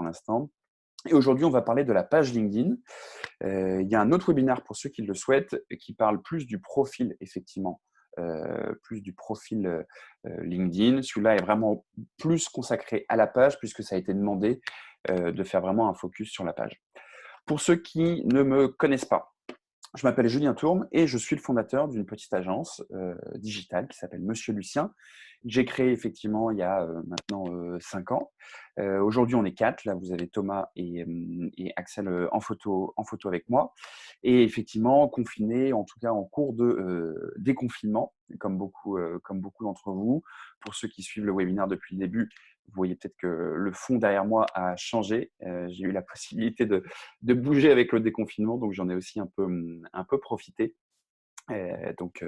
l'instant. Et aujourd'hui, on va parler de la page LinkedIn. Il y a un autre webinaire pour ceux qui le souhaitent qui parle plus du profil, effectivement, plus du profil LinkedIn. Celui-là est vraiment plus consacré à la page puisque ça a été demandé de faire vraiment un focus sur la page. Pour ceux qui ne me connaissent pas, je m'appelle Julien Tourme et je suis le fondateur d'une petite agence digitale qui s'appelle Monsieur Lucien. J'ai créé effectivement il y a maintenant 5 ans. Aujourd'hui, on est 4. Là, vous avez Thomas et Axel en photo avec moi. Et effectivement, confinés, en tout cas en cours de déconfinement, comme beaucoup d'entre vous. Pour ceux qui suivent le webinaire depuis le début, vous voyez peut-être que le fond derrière moi a changé. J'ai eu la possibilité de bouger avec le déconfinement, donc j'en ai aussi un peu profité. Donc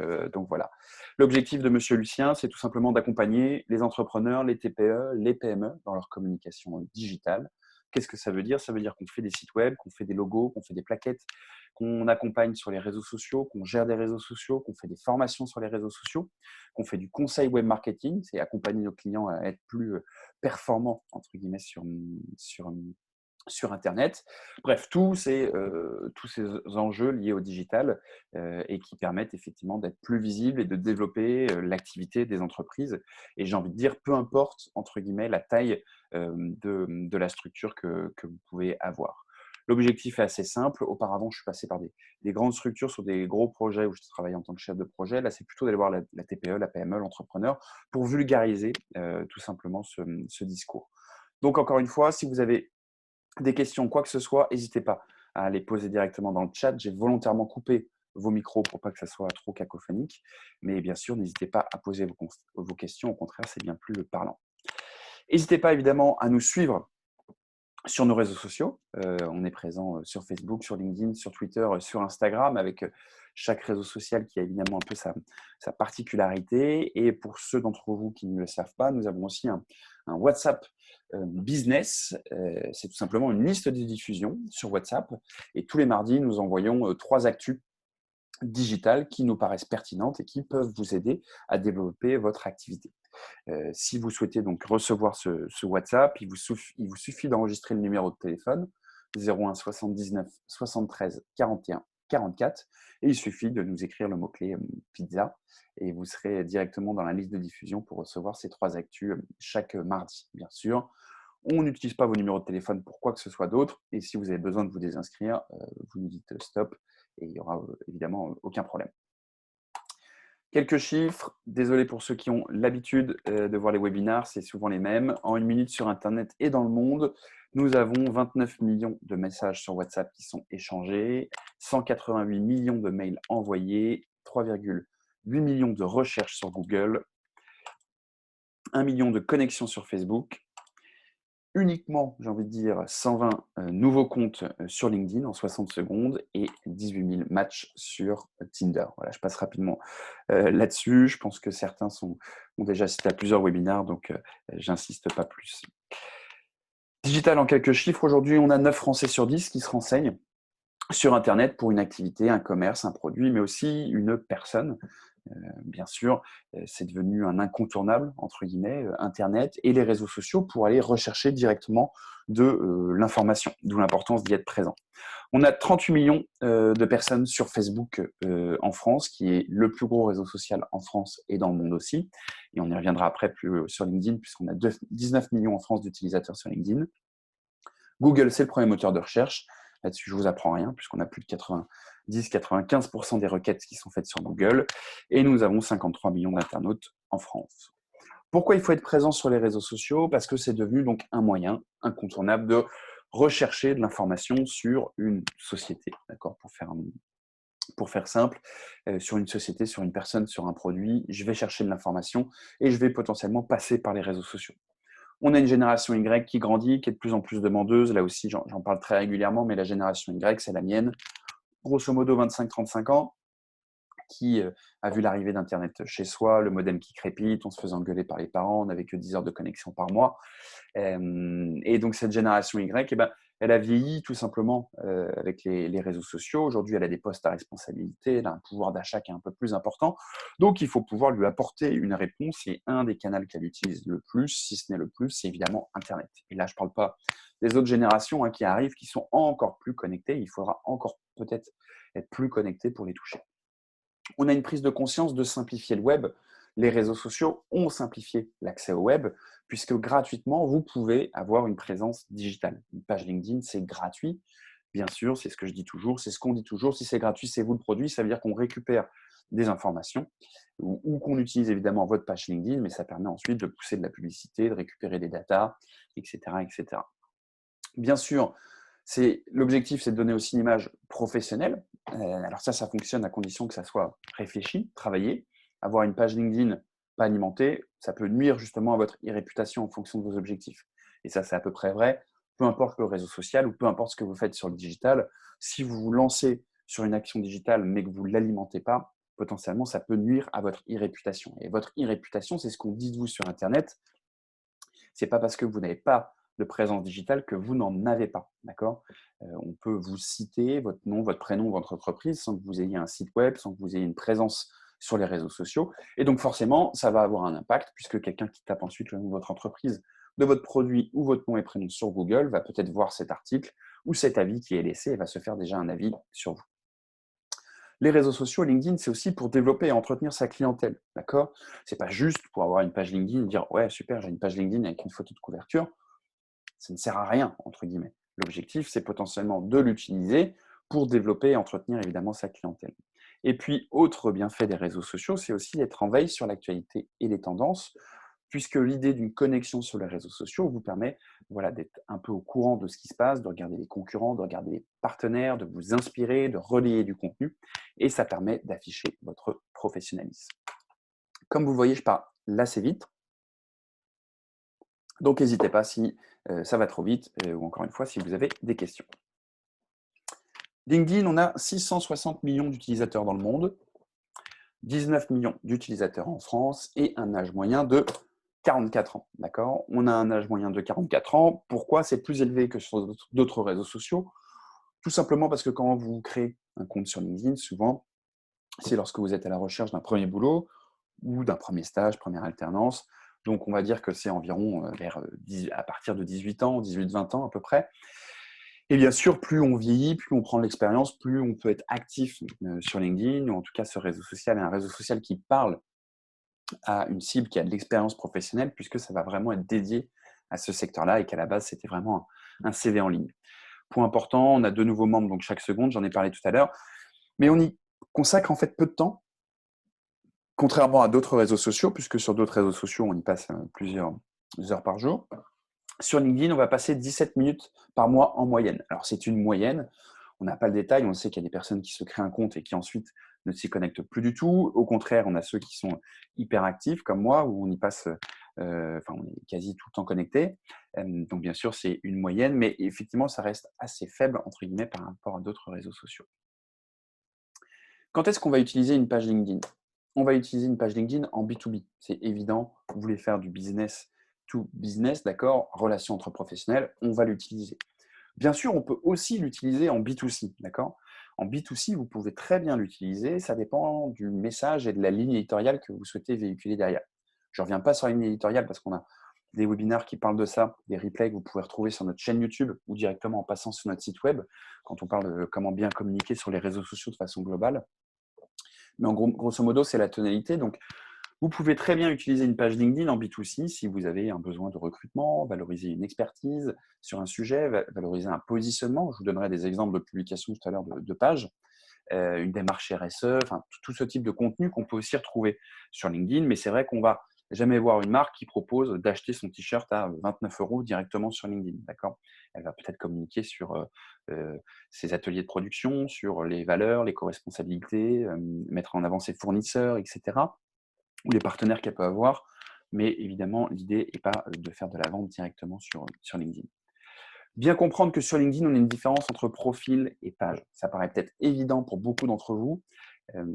voilà. L'objectif de Monsieur Lucien, c'est tout simplement d'accompagner les entrepreneurs, les TPE, les PME dans leur communication digitale. Qu'est-ce que ça veut dire? Ça veut dire qu'on fait des sites web, qu'on fait des logos, qu'on fait des plaquettes, qu'on accompagne sur les réseaux sociaux, qu'on gère des réseaux sociaux, qu'on fait des formations sur les réseaux sociaux, qu'on fait du conseil web marketing, c'est accompagner nos clients à être plus performants, entre guillemets, sur Internet. Bref, tous ces enjeux liés au digital et qui permettent effectivement d'être plus visibles et de développer l'activité des entreprises. Et j'ai envie de dire, peu importe, entre guillemets, la taille de la structure que vous pouvez avoir. L'objectif est assez simple. Auparavant, je suis passé par des grandes structures sur des gros projets où je travaillais en tant que chef de projet. Là, c'est plutôt d'aller voir la TPE, la PME, l'entrepreneur pour vulgariser tout simplement ce discours. Donc, encore une fois, si vous avez des questions, quoi que ce soit, n'hésitez pas à les poser directement dans le chat. J'ai volontairement coupé vos micros pour pas que ça soit trop cacophonique. Mais bien sûr, n'hésitez pas à poser vos questions. Au contraire, c'est bien plus parlant. N'hésitez pas évidemment à nous suivre sur nos réseaux sociaux. On est présent sur Facebook, sur LinkedIn, sur Twitter, sur Instagram, avec chaque réseau social qui a évidemment un peu sa particularité. Et pour ceux d'entre vous qui ne le savent pas, nous avons aussi un WhatsApp business. C'est tout simplement une liste de diffusion sur WhatsApp. Et tous les mardis, nous envoyons 3 actus digitales qui nous paraissent pertinentes et qui peuvent vous aider à développer votre activité. Si vous souhaitez donc recevoir ce WhatsApp, il vous suffit d'enregistrer le numéro de téléphone 01 79 73 41 44 et il suffit de nous écrire le mot-clé pizza et vous serez directement dans la liste de diffusion pour recevoir ces 3 actus chaque mardi, bien sûr. On n'utilise pas vos numéros de téléphone pour quoi que ce soit d'autre et si vous avez besoin de vous désinscrire, vous nous dites stop et il n'y aura évidemment aucun problème. Quelques chiffres, désolé pour ceux qui ont l'habitude de voir les webinars, c'est souvent les mêmes. En 1 minute sur Internet et dans le monde, nous avons 29 millions de messages sur WhatsApp qui sont échangés, 188 millions de mails envoyés, 3,8 millions de recherches sur Google, 1 million de connexions sur Facebook, uniquement, j'ai envie de dire, 120 nouveaux comptes sur LinkedIn en 60 secondes et 18 000 matchs sur Tinder. Voilà, je passe rapidement là-dessus. Je pense que certains ont déjà assisté à plusieurs webinaires, donc j'insiste pas plus. Digital en quelques chiffres. Aujourd'hui, on a 9 Français sur 10 qui se renseignent sur Internet pour une activité, un commerce, un produit, mais aussi une personne. Bien sûr, c'est devenu un incontournable, entre guillemets, Internet et les réseaux sociaux pour aller rechercher directement de l'information, d'où l'importance d'y être présent. On a 38 millions de personnes sur Facebook en France, qui est le plus gros réseau social en France et dans le monde aussi. Et on y reviendra après plus sur LinkedIn, puisqu'on a 19 millions en France d'utilisateurs sur LinkedIn. Google, c'est le premier moteur de recherche. Là-dessus, je ne vous apprends rien, puisqu'on a plus de 90-95% des requêtes qui sont faites sur Google. Et nous avons 53 millions d'internautes en France. Pourquoi il faut être présent sur les réseaux sociaux? Parce que c'est devenu donc un moyen incontournable de rechercher de l'information sur une société. D'accord? Pour faire simple, sur une société, sur une personne, sur un produit, je vais chercher de l'information et je vais potentiellement passer par les réseaux sociaux. On a une génération Y qui grandit, qui est de plus en plus demandeuse. Là aussi, j'en parle très régulièrement, mais la génération Y, c'est la mienne. Grosso modo, 25-35 ans, qui a vu l'arrivée d'Internet chez soi, le modem qui crépite, on se faisait engueuler par les parents, on n'avait que 10 heures de connexion par mois. Et donc, cette génération Y, elle a vieilli tout simplement avec les réseaux sociaux. Aujourd'hui, elle a des postes à responsabilité, elle a un pouvoir d'achat qui est un peu plus important. Donc, il faut pouvoir lui apporter une réponse. Et un des canaux qu'elle utilise le plus, si ce n'est le plus, c'est évidemment Internet. Et là, je ne parle pas des autres générations qui arrivent, qui sont encore plus connectées. Il faudra encore peut-être être plus connecté pour les toucher. On a une prise de conscience de simplifier le web. Les réseaux sociaux ont simplifié l'accès au web, puisque gratuitement, vous pouvez avoir une présence digitale. Une page LinkedIn, c'est gratuit. Bien sûr, c'est ce que je dis toujours, c'est ce qu'on dit toujours. Si c'est gratuit, c'est vous le produit. Ça veut dire qu'on récupère des informations ou qu'on utilise évidemment votre page LinkedIn, mais ça permet ensuite de pousser de la publicité, de récupérer des datas, etc., etc. Bien sûr, l'objectif, c'est de donner aussi une image professionnelle. Alors ça fonctionne à condition que ça soit réfléchi, travaillé. Avoir une page LinkedIn pas alimentée, ça peut nuire justement à votre réputation en fonction de vos objectifs. Et ça, c'est à peu près vrai. Peu importe le réseau social ou peu importe ce que vous faites sur le digital, si vous vous lancez sur une action digitale mais que vous ne l'alimentez pas, potentiellement, ça peut nuire à votre réputation. Et votre réputation, c'est ce qu'on dit de vous sur Internet. Ce n'est pas parce que vous n'avez pas de présence digitale que vous n'en avez pas. D'accord ? On peut vous citer votre nom, votre prénom, votre entreprise sans que vous ayez un site web, sans que vous ayez une présence sur les réseaux sociaux. Et donc forcément, ça va avoir un impact puisque quelqu'un qui tape ensuite le nom de votre entreprise, de votre produit ou votre nom et prénom sur Google va peut-être voir cet article ou cet avis qui est laissé et va se faire déjà un avis sur vous. Les réseaux sociaux, LinkedIn, c'est aussi pour développer et entretenir sa clientèle. D'accord ? C'est pas juste pour avoir une page LinkedIn et dire ouais, super, j'ai une page LinkedIn avec une photo de couverture. Ça ne sert à rien, entre guillemets. L'objectif, c'est potentiellement de l'utiliser pour développer et entretenir évidemment sa clientèle. Et puis, autre bienfait des réseaux sociaux, c'est aussi d'être en veille sur l'actualité et les tendances, puisque l'idée d'une connexion sur les réseaux sociaux vous permet d'être un peu au courant de ce qui se passe, de regarder les concurrents, de regarder les partenaires, de vous inspirer, de relayer du contenu, et ça permet d'afficher votre professionnalisme. Comme vous le voyez, je parle là assez vite, donc n'hésitez pas si ça va trop vite, ou encore une fois, si vous avez des questions. LinkedIn, on a 660 millions d'utilisateurs dans le monde, 19 millions d'utilisateurs en France et un âge moyen de 44 ans. D'accord ? On a un âge moyen de 44 ans. Pourquoi c'est plus élevé que sur d'autres réseaux sociaux ? Tout simplement parce que quand vous créez un compte sur LinkedIn, souvent, c'est lorsque vous êtes à la recherche d'un premier boulot ou d'un premier stage, première alternance. Donc, on va dire que c'est environ à partir de 18 ans, 18-20 ans à peu près. Et bien sûr, plus on vieillit, plus on prend de l'expérience, plus on peut être actif sur LinkedIn, ou en tout cas ce réseau social est un réseau social qui parle à une cible qui a de l'expérience professionnelle, puisque ça va vraiment être dédié à ce secteur-là et qu'à la base, c'était vraiment un CV en ligne. Point important, on a 2 nouveaux membres donc chaque seconde, j'en ai parlé tout à l'heure, mais on y consacre en fait peu de temps, contrairement à d'autres réseaux sociaux, puisque sur d'autres réseaux sociaux, on y passe plusieurs heures par jour. Sur LinkedIn, on va passer 17 minutes par mois en moyenne. Alors, c'est une moyenne. On n'a pas le détail. On sait qu'il y a des personnes qui se créent un compte et qui ensuite ne s'y connectent plus du tout. Au contraire, on a ceux qui sont hyper actifs, comme moi, où on y passe, on est quasi tout le temps connecté. Donc, bien sûr, c'est une moyenne, mais effectivement, ça reste assez faible, entre guillemets, par rapport à d'autres réseaux sociaux. Quand est-ce qu'on va utiliser une page LinkedIn ? On va utiliser une page LinkedIn en B2B. C'est évident, vous voulez faire du business to business, d'accord, relation entre professionnels, on va l'utiliser. Bien sûr, on peut aussi l'utiliser en B2C, d'accord. En B2C, vous pouvez très bien l'utiliser, ça dépend du message et de la ligne éditoriale que vous souhaitez véhiculer derrière. Je ne reviens pas sur la ligne éditoriale parce qu'on a des webinaires qui parlent de ça, des replays que vous pouvez retrouver sur notre chaîne YouTube ou directement en passant sur notre site web quand on parle de comment bien communiquer sur les réseaux sociaux de façon globale. Mais en gros, grosso modo, c'est la tonalité. Donc, vous pouvez très bien utiliser une page LinkedIn en B2C si vous avez un besoin de recrutement, valoriser une expertise sur un sujet, valoriser un positionnement. Je vous donnerai des exemples de publications tout à l'heure de pages, une démarche RSE, enfin, tout ce type de contenu qu'on peut aussi retrouver sur LinkedIn. Mais c'est vrai qu'on va jamais voir une marque qui propose d'acheter son t-shirt à 29 € directement sur LinkedIn. D'accord ? Elle va peut-être communiquer sur ses ateliers de production, sur les valeurs, les co-responsabilités, mettre en avant ses fournisseurs, etc. ou les partenaires qu'elle peut avoir. Mais évidemment, l'idée n'est pas de faire de la vente directement sur LinkedIn. Bien comprendre que sur LinkedIn, on a une différence entre profil et page. Ça paraît peut-être évident pour beaucoup d'entre vous,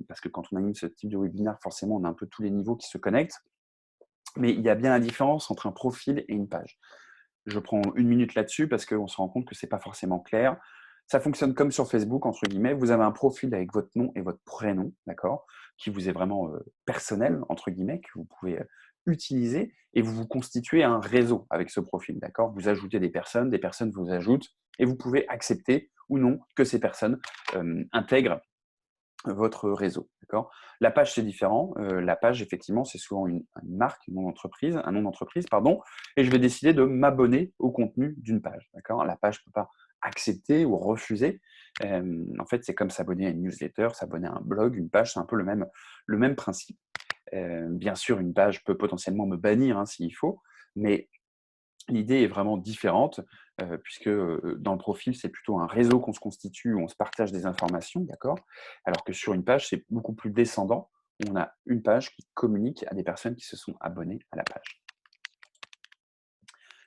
parce que quand on anime ce type de webinaire, forcément, on a un peu tous les niveaux qui se connectent. Mais il y a bien la différence entre un profil et une page. Je prends 1 minute là-dessus parce qu'on se rend compte que ce n'est pas forcément clair. Ça fonctionne comme sur Facebook, entre guillemets. Vous avez un profil avec votre nom et votre prénom, d'accord, qui vous est vraiment personnel, entre guillemets, que vous pouvez utilisez et vous vous constituez un réseau avec ce profil, d'accord? Vous ajoutez des personnes vous ajoutent et vous pouvez accepter ou non que ces personnes intègrent votre réseau, d'accord? La page, c'est différent. La page, effectivement, c'est souvent une marque, un nom d'entreprise, pardon, et je vais décider de m'abonner au contenu d'une page, d'accord? La page ne peut pas accepter ou refuser. En fait, c'est comme s'abonner à une newsletter, s'abonner à un blog, une page, c'est un peu le même principe. Bien sûr, une page peut potentiellement me bannir hein, s'il faut, mais l'idée est vraiment différente, puisque, dans le profil, c'est plutôt un réseau qu'on se constitue, où on se partage des informations, d'accord? Alors que sur une page, c'est beaucoup plus descendant. On a une page qui communique à des personnes qui se sont abonnées à la page.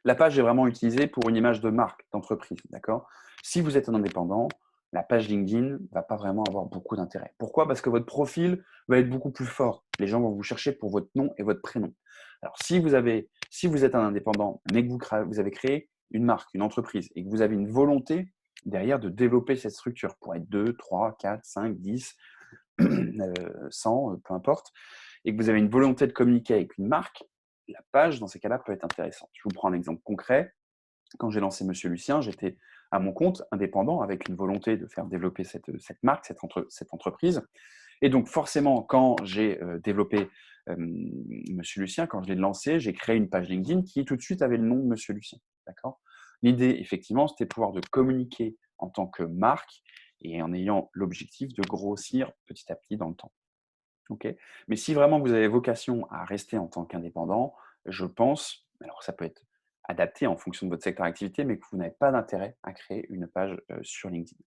La page est vraiment utilisée pour une image de marque, d'entreprise, d'accord? Si vous êtes un indépendant, la page LinkedIn ne va pas vraiment avoir beaucoup d'intérêt. Pourquoi? Parce que votre profil va être beaucoup plus fort. Les gens vont vous chercher pour votre nom et votre prénom. Alors, si vous êtes un indépendant, mais que vous avez créé une marque, une entreprise, et que vous avez une volonté derrière de développer cette structure pour être 2, 3, 4, 5, 10, 100, peu importe, et que vous avez une volonté de communiquer avec une marque, la page, dans ces cas-là, peut être intéressante. Je vous prends un exemple concret. Quand j'ai lancé Monsieur Lucien, j'étais à mon compte, indépendant, avec une volonté de faire développer cette marque, cette entreprise. Et donc, forcément, quand j'ai développé Monsieur Lucien, quand je l'ai lancé, j'ai créé une page LinkedIn qui tout de suite avait le nom de Monsieur Lucien. D'accord? L'idée, effectivement, c'était de pouvoir de communiquer en tant que marque et en ayant l'objectif de grossir petit à petit dans le temps. OK. Mais si vraiment vous avez vocation à rester en tant qu'indépendant, je pense, alors ça peut être adapté en fonction de votre secteur d'activité, mais que vous n'avez pas d'intérêt à créer une page sur LinkedIn.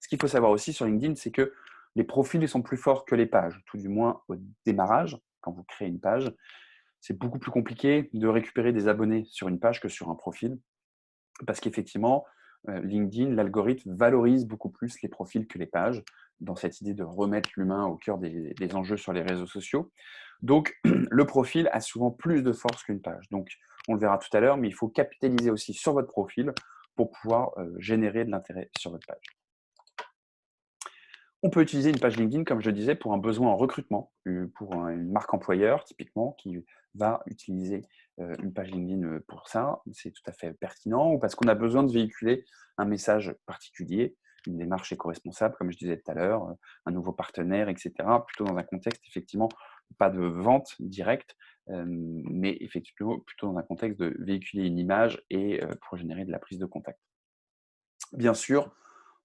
Ce qu'il faut savoir aussi sur LinkedIn, c'est que les profils sont plus forts que les pages, tout du moins au démarrage, quand vous créez une page. C'est beaucoup plus compliqué de récupérer des abonnés sur une page que sur un profil. Parce qu'effectivement, LinkedIn, l'algorithme valorise beaucoup plus les profils que les pages, dans cette idée de remettre l'humain au cœur des enjeux sur les réseaux sociaux. Donc, le profil a souvent plus de force qu'une page. Donc, on le verra tout à l'heure, mais il faut capitaliser aussi sur votre profil pour pouvoir générer de l'intérêt sur votre page. On peut utiliser une page LinkedIn, comme je le disais, pour un besoin en recrutement, pour une marque employeur, typiquement, qui va utiliser une page LinkedIn pour ça. C'est tout à fait pertinent, ou parce qu'on a besoin de véhiculer un message particulier, une démarche éco-responsable, comme je disais tout à l'heure, un nouveau partenaire, etc. Plutôt dans un contexte, effectivement, pas de vente directe, mais effectivement, plutôt dans un contexte de véhiculer une image et pour générer de la prise de contact. Bien sûr,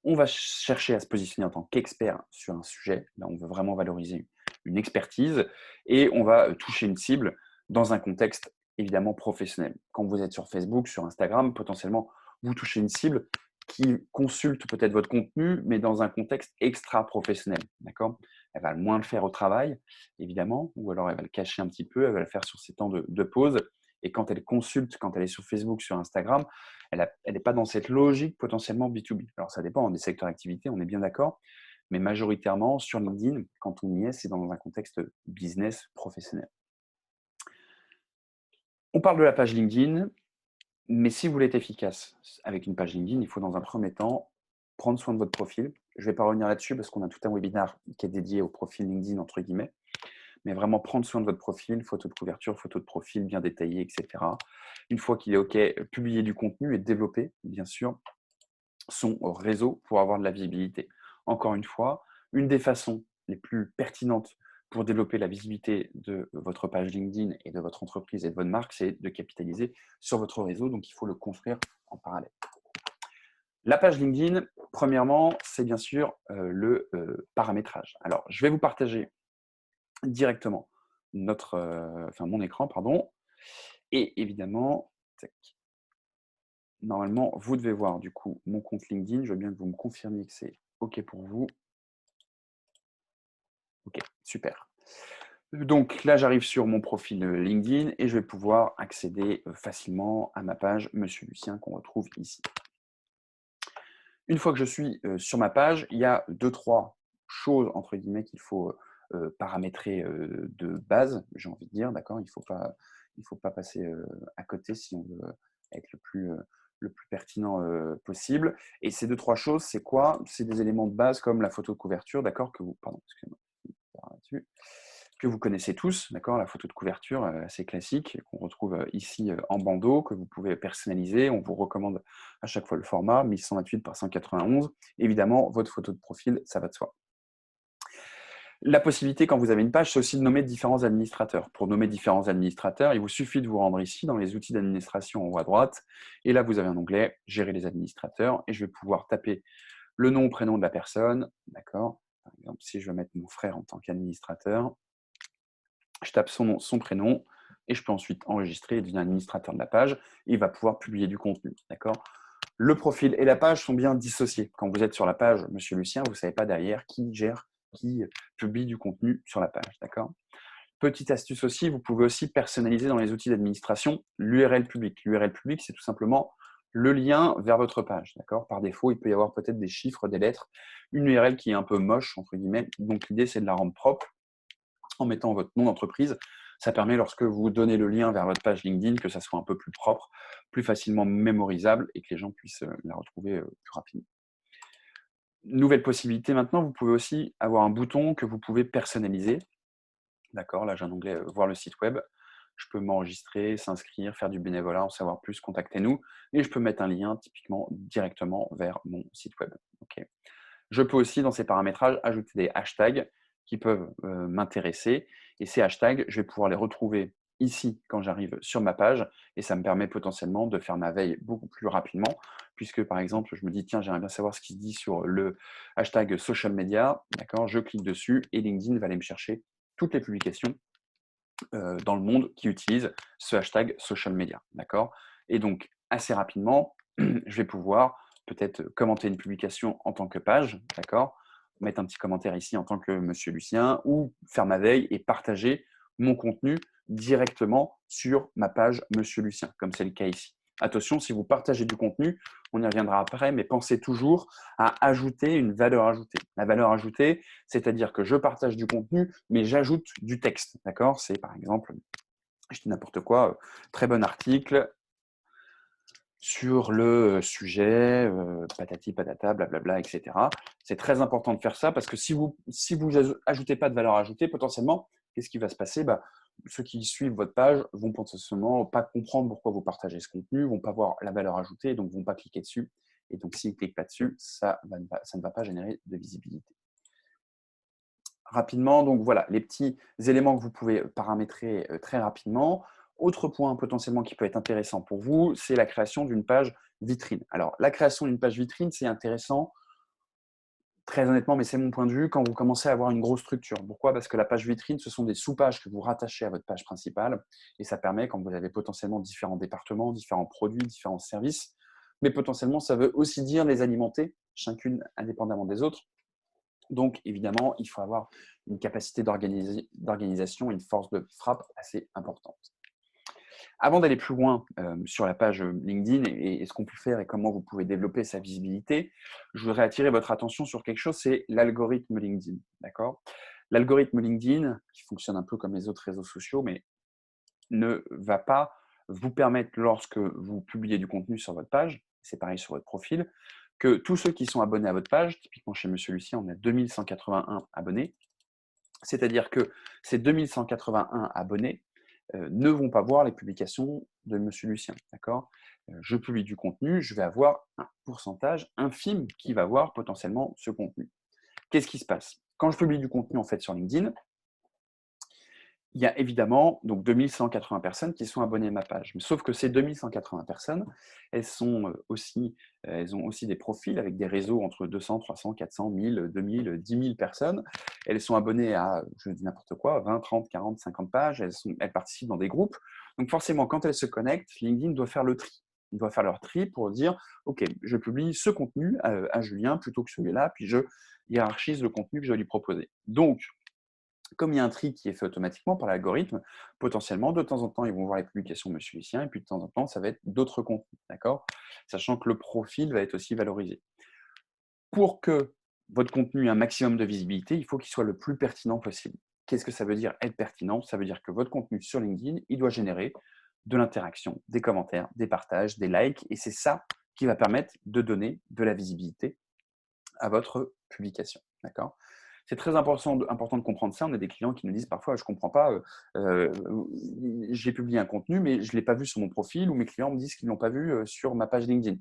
on va chercher à se positionner en tant qu'expert sur un sujet. Là, on veut vraiment valoriser une expertise et on va toucher une cible dans un contexte évidemment professionnel. Quand vous êtes sur Facebook, sur Instagram, potentiellement, vous touchez une cible qui consulte peut-être votre contenu, mais dans un contexte extra-professionnel. D'accord? Elle va moins le faire au travail, évidemment, ou alors elle va le cacher un petit peu, elle va le faire sur ses temps de pause. Et quand elle consulte, quand elle est sur Facebook, sur Instagram, elle n'est pas dans cette logique potentiellement B2B. Alors, ça dépend des secteurs d'activité, on est bien d'accord, mais majoritairement, sur LinkedIn, quand on y est, c'est dans un contexte business professionnel. On parle de la page LinkedIn, mais si vous voulez être efficace avec une page LinkedIn, il faut dans un premier temps prendre soin de votre profil. Je ne vais pas revenir là-dessus parce qu'on a tout un webinaire qui est dédié au profil LinkedIn, entre guillemets, mais vraiment prendre soin de votre profil, photo de couverture, photo de profil bien détaillée, etc. Une fois qu'il est OK, publier du contenu et développer, bien sûr, son réseau pour avoir de la visibilité. Encore une fois, une des façons les plus pertinentes pour développer la visibilité de votre page LinkedIn et de votre entreprise et de votre marque, c'est de capitaliser sur votre réseau. Donc, il faut le construire en parallèle. La page LinkedIn, premièrement, c'est bien sûr le paramétrage. Alors, je vais vous partager directement mon écran, pardon. Et évidemment, tac, normalement, vous devez voir du coup mon compte LinkedIn. Je veux bien que vous me confirmiez que c'est OK pour vous. OK, super. Donc là, j'arrive sur mon profil LinkedIn et je vais pouvoir accéder facilement à ma page Monsieur Lucien qu'on retrouve ici. Une fois que je suis sur ma page, il y a 2-3 choses entre guillemets qu'il faut paramétrer de base, j'ai envie de dire, d'accord? Il faut pas passer à côté si on veut être le plus pertinent possible. Et ces 2-3 choses, c'est quoi? C'est des éléments de base comme la photo de couverture, d'accord? Pardon, excusez-moi, là-dessus. que vous connaissez tous, d'accord, la photo de couverture assez classique, qu'on retrouve ici en bandeau, que vous pouvez personnaliser. On vous recommande à chaque fois le format 1128 par 191. Évidemment, votre photo de profil, ça va de soi. La possibilité, quand vous avez une page, c'est aussi de nommer différents administrateurs. Pour nommer différents administrateurs, il vous suffit de vous rendre ici dans les outils d'administration en haut à droite. Et là, vous avez un onglet « Gérer les administrateurs » et je vais pouvoir taper le nom, prénom de la personne. D'accord. Par exemple, si je veux mettre mon frère en tant qu'administrateur, je tape son nom, son prénom et je peux ensuite enregistrer et devenir administrateur de la page. Il va pouvoir publier du contenu. D'accord. Le profil et la page sont bien dissociés. Quand vous êtes sur la page Monsieur Lucien, vous ne savez pas derrière qui gère, qui publie du contenu sur la page. D'accord. Petite astuce aussi, vous pouvez aussi personnaliser dans les outils d'administration l'URL public. L'URL public, c'est tout simplement le lien vers votre page. D'accord. Par défaut, il peut y avoir peut-être des chiffres, des lettres, une URL qui est un peu moche, entre guillemets. Donc, l'idée, c'est de la rendre propre en mettant votre nom d'entreprise. Ça permet, lorsque vous donnez le lien vers votre page LinkedIn, que ça soit un peu plus propre, plus facilement mémorisable et que les gens puissent la retrouver plus rapidement. Nouvelle possibilité maintenant, vous pouvez aussi avoir un bouton que vous pouvez personnaliser. D'accord, là j'ai un onglet voir le site web. Je peux m'enregistrer, s'inscrire, faire du bénévolat, en savoir plus, contactez-nous. Et je peux mettre un lien typiquement directement vers mon site web. Okay. Je peux aussi, dans ces paramétrages, ajouter des hashtags qui peuvent m'intéresser. Et ces hashtags, je vais pouvoir les retrouver ici quand j'arrive sur ma page. Et ça me permet potentiellement de faire ma veille beaucoup plus rapidement. Puisque, par exemple, je me dis, tiens, j'aimerais bien savoir ce qui se dit sur le hashtag social media. D'accord, je clique dessus et LinkedIn va aller me chercher toutes les publications dans le monde qui utilisent ce hashtag social media. D'accord. Et donc, assez rapidement, je vais pouvoir peut-être commenter une publication en tant que page, d'accord, mettre un petit commentaire ici en tant que Monsieur Lucien, ou faire ma veille et partager mon contenu directement sur ma page Monsieur Lucien, comme c'est le cas ici. Attention, si vous partagez du contenu, on y reviendra après, mais pensez toujours à ajouter une valeur ajoutée. La valeur ajoutée, c'est-à-dire que je partage du contenu, mais j'ajoute du texte, d'accord. C'est par exemple, je dis n'importe quoi, très bon article sur le sujet, patati patata, blablabla, etc. C'est très important de faire ça parce que si vous ajoutez pas de valeur ajoutée, potentiellement, qu'est-ce qui va se passer? Ceux qui suivent votre page vont potentiellement pas comprendre pourquoi vous partagez ce contenu, vont pas voir la valeur ajoutée, donc vont pas cliquer dessus. Et donc, s'ils ne cliquent pas dessus, ça ne va pas générer de visibilité. Rapidement, donc voilà, les petits éléments que vous pouvez paramétrer très rapidement. Autre point potentiellement qui peut être intéressant pour vous, c'est la création d'une page vitrine. Alors, la création d'une page vitrine, c'est intéressant, très honnêtement, mais c'est mon point de vue, quand vous commencez à avoir une grosse structure. Pourquoi? Parce que la page vitrine, ce sont des sous-pages que vous rattachez à votre page principale, et ça permet, quand vous avez potentiellement différents départements, différents produits, différents services, mais potentiellement, ça veut aussi dire les alimenter, chacune indépendamment des autres. Donc, évidemment, il faut avoir une capacité d'organisation, une force de frappe assez importante. Avant d'aller plus loin sur la page LinkedIn et ce qu'on peut faire et comment vous pouvez développer sa visibilité, je voudrais attirer votre attention sur quelque chose, c'est l'algorithme LinkedIn. D'accord. L'algorithme LinkedIn, qui fonctionne un peu comme les autres réseaux sociaux, mais ne va pas vous permettre, lorsque vous publiez du contenu sur votre page, c'est pareil sur votre profil, que tous ceux qui sont abonnés à votre page, typiquement chez Monsieur Lucien, on a 2181 abonnés, c'est-à-dire que ces 2181 abonnés ne vont pas voir les publications de Monsieur Lucien. D'accord. Je publie du contenu, je vais avoir un pourcentage infime qui va voir potentiellement ce contenu. Qu'est-ce qui se passe? Quand je publie du contenu en fait sur LinkedIn, il y a évidemment donc 2180 personnes qui sont abonnées à ma page. Mais sauf que ces 2180 personnes, elles ont aussi des profils avec des réseaux entre 200, 300, 400, 1000, 2000, 10 000 personnes. Elles sont abonnées à, je dis n'importe quoi, 20, 30, 40, 50 pages. Elles participent dans des groupes. Donc forcément, quand elles se connectent, LinkedIn doit faire le tri. Ils doivent faire leur tri pour dire, OK, je publie ce contenu à Julien plutôt que celui-là, puis je hiérarchise le contenu que je vais lui proposer. Donc, comme il y a un tri qui est fait automatiquement par l'algorithme, potentiellement, de temps en temps, ils vont voir les publications de Monsieur Lucien, et puis de temps en temps, ça va être d'autres contenus, d'accord? Sachant que le profil va être aussi valorisé. Pour que votre contenu ait un maximum de visibilité, il faut qu'il soit le plus pertinent possible. Qu'est-ce que ça veut dire être pertinent? Ça veut dire que votre contenu sur LinkedIn, il doit générer de l'interaction, des commentaires, des partages, des likes, et c'est ça qui va permettre de donner de la visibilité à votre publication, d'accord? C'est très important de comprendre ça. On a des clients qui nous disent parfois: «Je ne comprends pas, heu, j'ai publié un contenu, mais je ne l'ai pas vu sur mon profil» ou mes clients me disent qu'ils ne l'ont pas vu, sur ma page LinkedIn.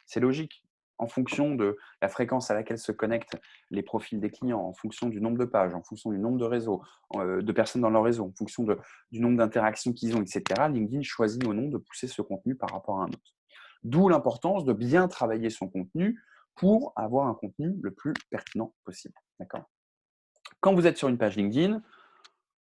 C'est logique. En fonction de la fréquence à laquelle se connectent les profils des clients, en fonction du nombre de pages, en fonction du nombre de réseaux, de personnes dans leur réseau, en fonction du nombre d'interactions qu'ils ont, et cetera, LinkedIn choisit ou non de pousser ce contenu par rapport à un autre. D'où l'importance de bien travailler son contenu pour avoir un contenu le plus pertinent possible. D'accord? Quand vous êtes sur une page LinkedIn,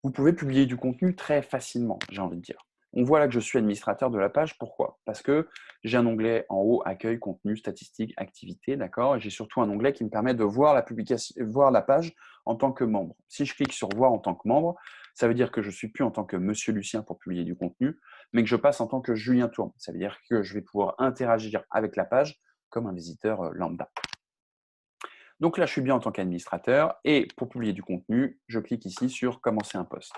vous pouvez publier du contenu très facilement, j'ai envie de dire. On voit là que je suis administrateur de la page. Pourquoi? Parce que j'ai un onglet en haut, accueil, contenu, statistiques, activités, d'accord? Et j'ai surtout un onglet qui me permet de voir la publication, voir la page en tant que membre. Si je clique sur voir en tant que membre, ça veut dire que je ne suis plus en tant que Monsieur Lucien pour publier du contenu, mais que je passe en tant que Julien Tourme. Ça veut dire que je vais pouvoir interagir avec la page comme un visiteur lambda. Donc là, je suis bien en tant qu'administrateur et pour publier du contenu, je clique ici sur commencer un post.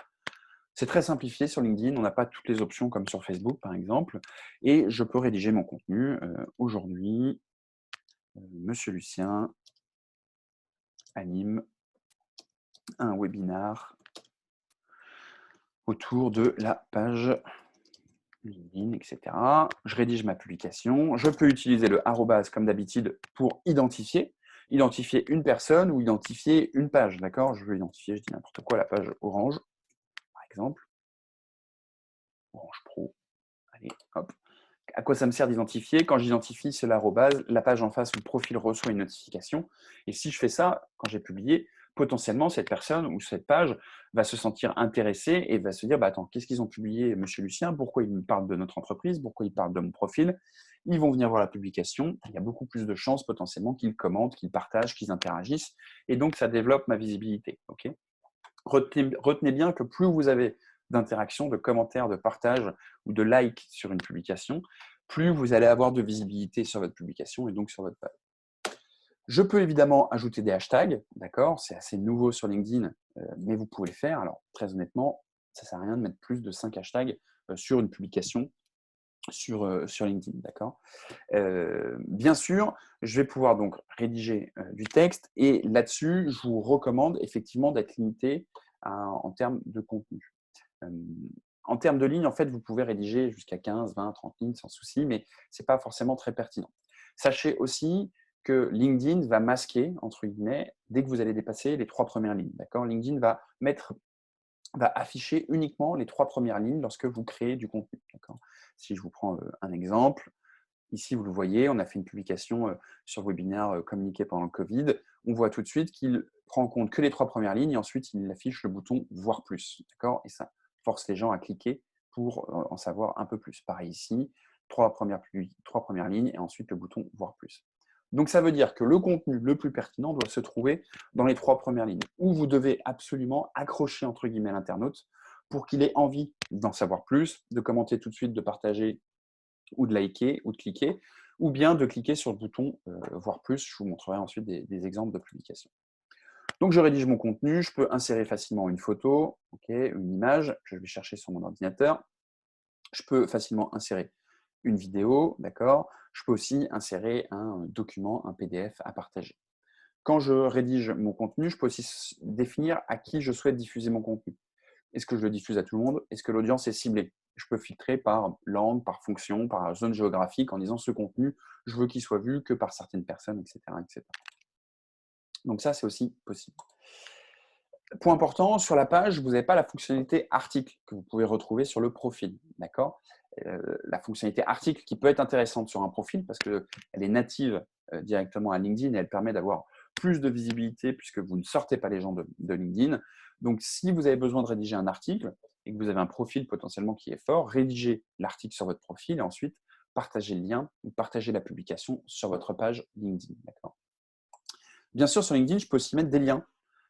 C'est très simplifié sur LinkedIn, on n'a pas toutes les options comme sur Facebook par exemple, et je peux rédiger mon contenu. Aujourd'hui, Monsieur Lucien anime un webinar autour de la page LinkedIn, etc. Je rédige ma publication. Je peux utiliser le arrobase comme d'habitude pour identifier une personne ou identifier une page. D'accord? Je veux identifier, je dis n'importe quoi, la page Orange, par exemple. Orange Pro. Allez, hop. À quoi ça me sert d'identifier? Quand j'identifie, c'est l'arrobase, la page en face où le profil reçoit une notification. Et si je fais ça, quand j'ai publié, potentiellement, cette personne ou cette page va se sentir intéressée et va se dire, bah, attends, qu'est-ce qu'ils ont publié, Monsieur Lucien? Pourquoi ils me parlent de notre entreprise? Pourquoi ils parlent de mon profil? Ils vont venir voir la publication. Il y a beaucoup plus de chances potentiellement qu'ils commentent, qu'ils partagent, qu'ils interagissent. Et donc, ça développe ma visibilité. Ok. Retenez bien que plus vous avez d'interactions, de commentaires, de partages ou de likes sur une publication, plus vous allez avoir de visibilité sur votre publication et donc sur votre page. Je peux évidemment ajouter des hashtags, d'accord? C'est assez nouveau sur LinkedIn, mais vous pouvez le faire. Alors, très honnêtement, ça ne sert à rien de mettre plus de 5 hashtags sur une publication sur LinkedIn, d'accord? Bien sûr, je vais pouvoir donc rédiger du texte et là-dessus, je vous recommande effectivement d'être limité en termes de contenu. En termes de lignes, en fait, vous pouvez rédiger jusqu'à 15, 20, 30 lignes sans souci, mais ce n'est pas forcément très pertinent. Sachez aussi que LinkedIn va masquer, entre guillemets, dès que vous allez dépasser les 3 premières lignes. D'accord? LinkedIn va afficher uniquement les 3 premières lignes lorsque vous créez du contenu. D'accord? Si je vous prends un exemple, ici, vous le voyez, on a fait une publication sur le webinaire communiqué pendant le Covid. On voit tout de suite qu'il prend en compte que les 3 premières lignes et ensuite il affiche le bouton voir plus. D'accord? Et ça force les gens à cliquer pour en savoir un peu plus. Pareil ici, 3 premières lignes et ensuite le bouton voir plus. Donc ça veut dire que le contenu le plus pertinent doit se trouver dans les 3 premières lignes, où vous devez absolument accrocher entre guillemets l'internaute pour qu'il ait envie d'en savoir plus, de commenter tout de suite, de partager ou de liker ou de cliquer, ou bien de cliquer sur le bouton voir plus. Je vous montrerai ensuite des exemples de publications. Donc, je rédige mon contenu. Je peux insérer facilement une photo, une image que je vais chercher sur mon ordinateur. Je peux facilement insérer une vidéo, d'accord. Je peux aussi insérer un document, un PDF à partager. Quand je rédige mon contenu, je peux aussi définir à qui je souhaite diffuser mon contenu. Est-ce que je le diffuse à tout le monde? Est-ce que l'audience est ciblée? Je peux filtrer par langue, par fonction, par zone géographique en disant ce contenu, je veux qu'il soit vu que par certaines personnes, etc., etc. Donc ça, c'est aussi possible. Point important, sur la page, vous n'avez pas la fonctionnalité article que vous pouvez retrouver sur le profil. D'accord? La fonctionnalité article qui peut être intéressante sur un profil parce qu'elle est native directement à LinkedIn et elle permet d'avoir plus de visibilité puisque vous ne sortez pas les gens de LinkedIn. Donc, si vous avez besoin de rédiger un article et que vous avez un profil potentiellement qui est fort, rédigez l'article sur votre profil et ensuite partagez le lien ou partagez la publication sur votre page LinkedIn. D'accord? Bien sûr, sur LinkedIn, je peux aussi mettre des liens.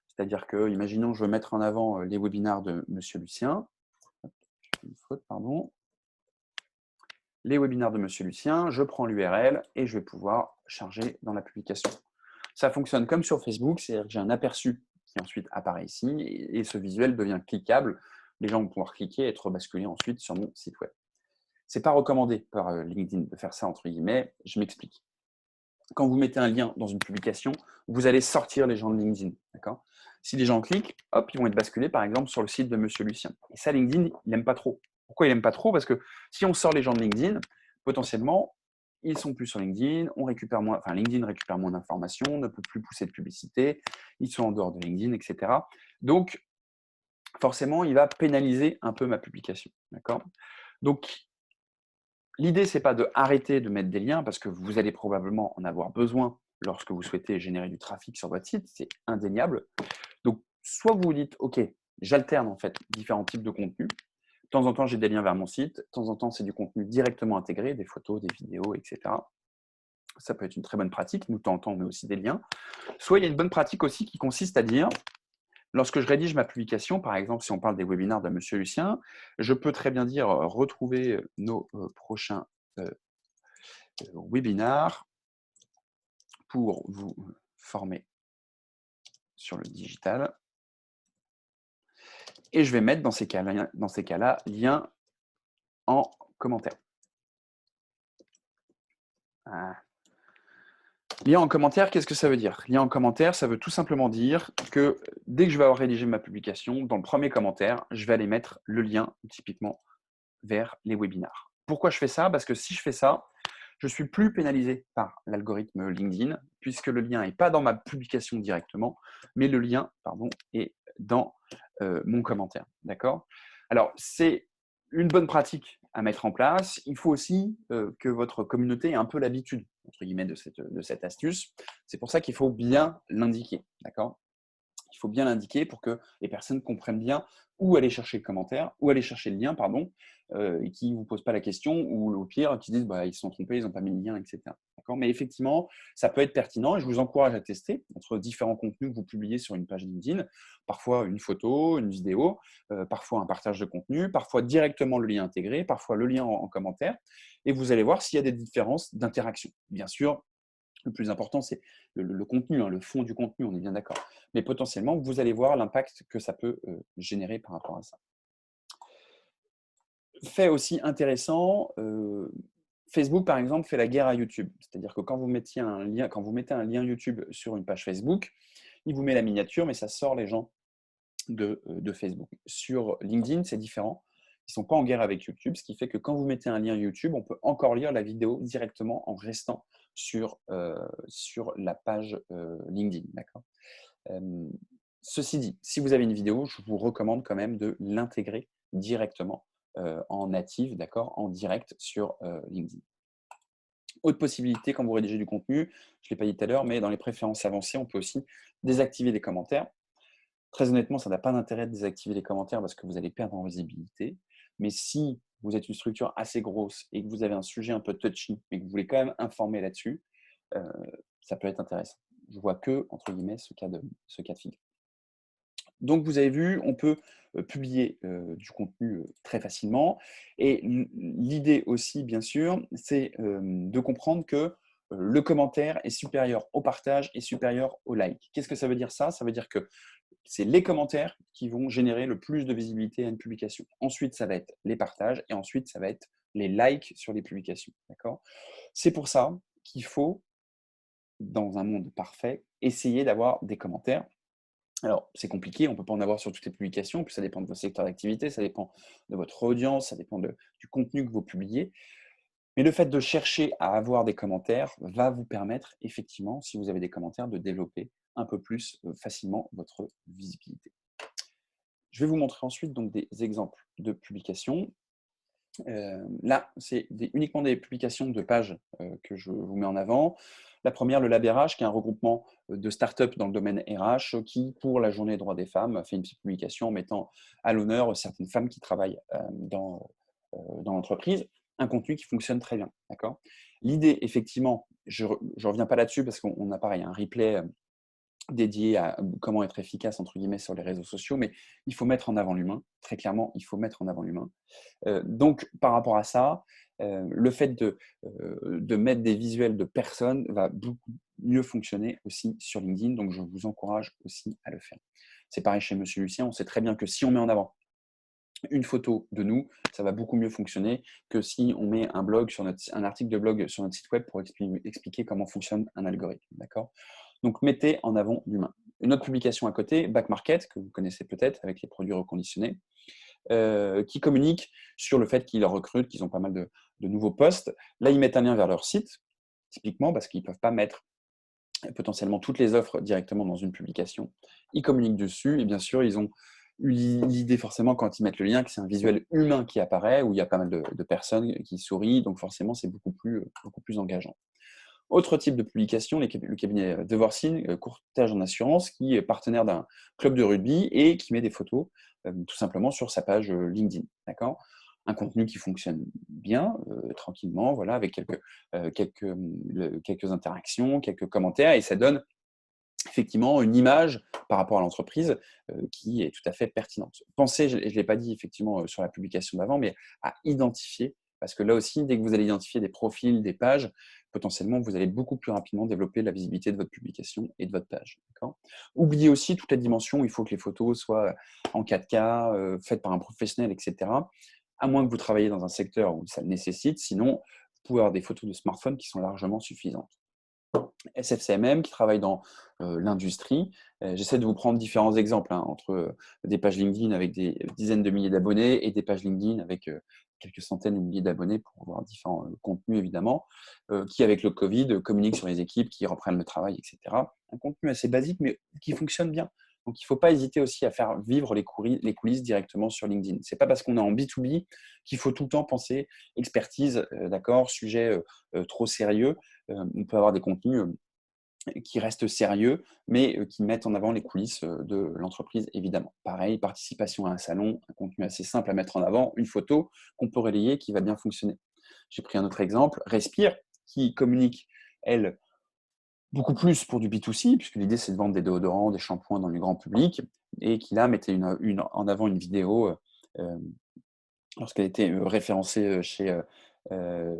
C'est-à-dire que, imaginons, je veux mettre en avant les webinaires de Monsieur Lucien. Une faute, pardon. Les webinaires de Monsieur Lucien, je prends l'URL et je vais pouvoir charger dans la publication. Ça fonctionne comme sur Facebook, c'est-à-dire que j'ai un aperçu qui ensuite apparaît ici et ce visuel devient cliquable. Les gens vont pouvoir cliquer et être basculés ensuite sur mon site web. Ce n'est pas recommandé par LinkedIn de faire ça, entre guillemets. Je m'explique. quand vous mettez un lien dans une publication, vous allez sortir les gens de LinkedIn. D'accord? Si les gens cliquent, hop, ils vont être basculés par exemple sur le site de Monsieur Lucien. Et ça, LinkedIn, il n'aime pas trop. Pourquoi il n'aime pas trop? Parce que si on sort les gens de LinkedIn, potentiellement, ils sont plus sur LinkedIn, on récupère moins, enfin LinkedIn récupère moins d'informations, ne peut plus pousser de publicité, ils sont en dehors de LinkedIn, etc. Donc, forcément, il va pénaliser un peu ma publication. D'accord? Donc, l'idée, c'est pas de arrêter de mettre des liens parce que vous allez probablement en avoir besoin lorsque vous souhaitez générer du trafic sur votre site, c'est indéniable. Donc, soit vous vous dites, OK, j'alterne en fait différents types de contenus. De temps en temps, j'ai des liens vers mon site. De temps en temps, c'est du contenu directement intégré, des photos, des vidéos, etc. Ça peut être une très bonne pratique. Nous, de temps en temps, on met aussi des liens. Soit il y a une bonne pratique aussi qui consiste à dire, lorsque je rédige ma publication, par exemple, si on parle des webinaires de Monsieur Lucien, je peux très bien dire retrouver nos prochains webinaires pour vous former sur le digital. Et je vais mettre dans ces cas-là, lien en commentaire. Ah. Lien en commentaire, qu'est-ce que ça veut dire? Lien en commentaire, ça veut tout simplement dire que dès que je vais avoir rédigé ma publication, dans le premier commentaire, je vais aller mettre le lien typiquement vers les webinaires. Pourquoi je fais ça? Parce que si je fais ça, je suis plus pénalisé par l'algorithme LinkedIn, puisque le lien n'est pas dans ma publication directement, mais le lien est dans mon commentaire. D'accord? Alors, c'est une bonne pratique à mettre en place. Il faut aussi que votre communauté ait un peu l'habitude, entre guillemets, de cette astuce. C'est pour ça qu'il faut bien l'indiquer. D'accord? Il faut bien l'indiquer pour que les personnes comprennent bien où aller chercher le commentaire, où aller chercher le lien, et qui ne vous posent pas la question, ou au pire, qui disent bah, ils se sont trompés, ils n'ont pas mis le lien, etc. Mais effectivement, ça peut être pertinent et je vous encourage à tester entre différents contenus que vous publiez sur une page LinkedIn, parfois une photo, une vidéo, parfois un partage de contenu, parfois directement le lien intégré, parfois le lien en commentaire, et vous allez voir s'il y a des différences d'interaction. Bien sûr, le plus important, c'est le contenu, le fond du contenu, on est bien d'accord. Mais potentiellement, vous allez voir l'impact que ça peut générer par rapport à ça. Fait aussi intéressant, Facebook, par exemple, fait la guerre à YouTube. C'est-à-dire que quand vous mettez un lien YouTube sur une page Facebook, il vous met la miniature, mais ça sort les gens de Facebook. Sur LinkedIn, c'est différent. Ils ne sont pas en guerre avec YouTube, ce qui fait que quand vous mettez un lien YouTube, on peut encore lire la vidéo directement en restant sur la page LinkedIn. D'accord. Ceci dit, si vous avez une vidéo, je vous recommande quand même de l'intégrer directement en native, d'accord, en direct sur LinkedIn. Autre possibilité quand vous rédigez du contenu, je ne l'ai pas dit tout à l'heure, mais dans les préférences avancées, on peut aussi désactiver les commentaires. Très honnêtement, ça n'a pas d'intérêt de désactiver les commentaires parce que vous allez perdre en visibilité. Mais si vous êtes une structure assez grosse et que vous avez un sujet un peu touchy, mais que vous voulez quand même informer là-dessus, ça peut être intéressant. Je vois que, entre guillemets, ce cas de figure. Donc, vous avez vu, on peut publier du contenu très facilement. Et l'idée aussi, bien sûr, c'est de comprendre que le commentaire est supérieur au partage et supérieur au like. Qu'est-ce que ça veut dire ça? Ça veut dire que c'est les commentaires qui vont générer le plus de visibilité à une publication. Ensuite, ça va être les partages et ensuite, ça va être les likes sur les publications. D'accord? C'est pour ça qu'il faut, dans un monde parfait, essayer d'avoir des commentaires. Alors, c'est compliqué, on ne peut pas en avoir sur toutes les publications, puis ça dépend de vos secteurs d'activité, ça dépend de votre audience, ça dépend du contenu que vous publiez. Mais le fait de chercher à avoir des commentaires va vous permettre, effectivement, si vous avez des commentaires, de développer un peu plus facilement votre visibilité. Je vais vous montrer ensuite donc, des exemples de publications. Là, c'est uniquement des publications de pages que je vous mets en avant. La première, le Lab RH, qui est un regroupement de startups dans le domaine RH, qui, pour la journée des droits des femmes, a fait une petite publication en mettant à l'honneur certaines femmes qui travaillent dans l'entreprise. Un contenu qui fonctionne très bien. L'idée, effectivement, je ne reviens pas là-dessus parce qu'on a pareil un replay dédié à comment être efficace entre guillemets sur les réseaux sociaux, mais il faut mettre en avant l'humain. Très clairement, il faut mettre en avant l'humain. Donc, par rapport à ça, le fait de mettre des visuels de personnes va beaucoup mieux fonctionner aussi sur LinkedIn. Donc, je vous encourage aussi à le faire. C'est pareil chez Monsieur Lucien. On sait très bien que si on met en avant une photo de nous, ça va beaucoup mieux fonctionner que si on met un article de blog sur notre site web pour expliquer comment fonctionne un algorithme. D'accord? Donc, mettez en avant l'humain. Une autre publication à côté, Back Market, que vous connaissez peut-être avec les produits reconditionnés, qui communiquent sur le fait qu'ils recrutent, qu'ils ont pas mal de nouveaux postes. Là, ils mettent un lien vers leur site, typiquement, parce qu'ils ne peuvent pas mettre potentiellement toutes les offres directement dans une publication. Ils communiquent dessus et bien sûr, ils ont eu l'idée forcément quand ils mettent le lien que c'est un visuel humain qui apparaît, où il y a pas mal de personnes qui sourient, donc forcément, c'est beaucoup plus engageant. Autre type de publication, le cabinet Devorsin, courtage en assurance, qui est partenaire d'un club de rugby et qui met des photos tout simplement sur sa page LinkedIn. D'accord? Un contenu qui fonctionne bien, tranquillement, voilà, avec quelques interactions, quelques commentaires, et ça donne effectivement une image par rapport à l'entreprise qui est tout à fait pertinente. Pensez, je ne l'ai pas dit effectivement sur la publication d'avant, mais à identifier, parce que là aussi, dès que vous allez identifier des profils, des pages, potentiellement, vous allez beaucoup plus rapidement développer la visibilité de votre publication et de votre page. D'accord. Oubliez aussi toute la dimension où il faut que les photos soient en 4K, faites par un professionnel, etc. À moins que vous travailliez dans un secteur où ça le nécessite, sinon, vous pouvez avoir des photos de smartphone qui sont largement suffisantes. SFCMM qui travaille dans l'industrie. J'essaie de vous prendre différents exemples entre des pages LinkedIn avec des dizaines de milliers d'abonnés et des pages LinkedIn avec quelques centaines de milliers d'abonnés pour voir différents contenus évidemment, qui avec le Covid communiquent sur les équipes, qui reprennent le travail, etc. Un contenu assez basique mais qui fonctionne bien. Donc il ne faut pas hésiter aussi à faire vivre les coulisses directement sur LinkedIn. Ce n'est pas parce qu'on est en B2B qu'il faut tout le temps penser expertise, d'accord, sujet trop sérieux. On peut avoir des contenus qui restent sérieux, mais qui mettent en avant les coulisses de l'entreprise, évidemment. Pareil, participation à un salon, un contenu assez simple à mettre en avant, une photo qu'on peut relayer, qui va bien fonctionner. J'ai pris un autre exemple, Respire, qui communique, elle, beaucoup plus pour du B2C, puisque l'idée c'est de vendre des déodorants, des shampoings dans le grand public, et qui là mettait en avant une vidéo lorsqu'elle était référencée chez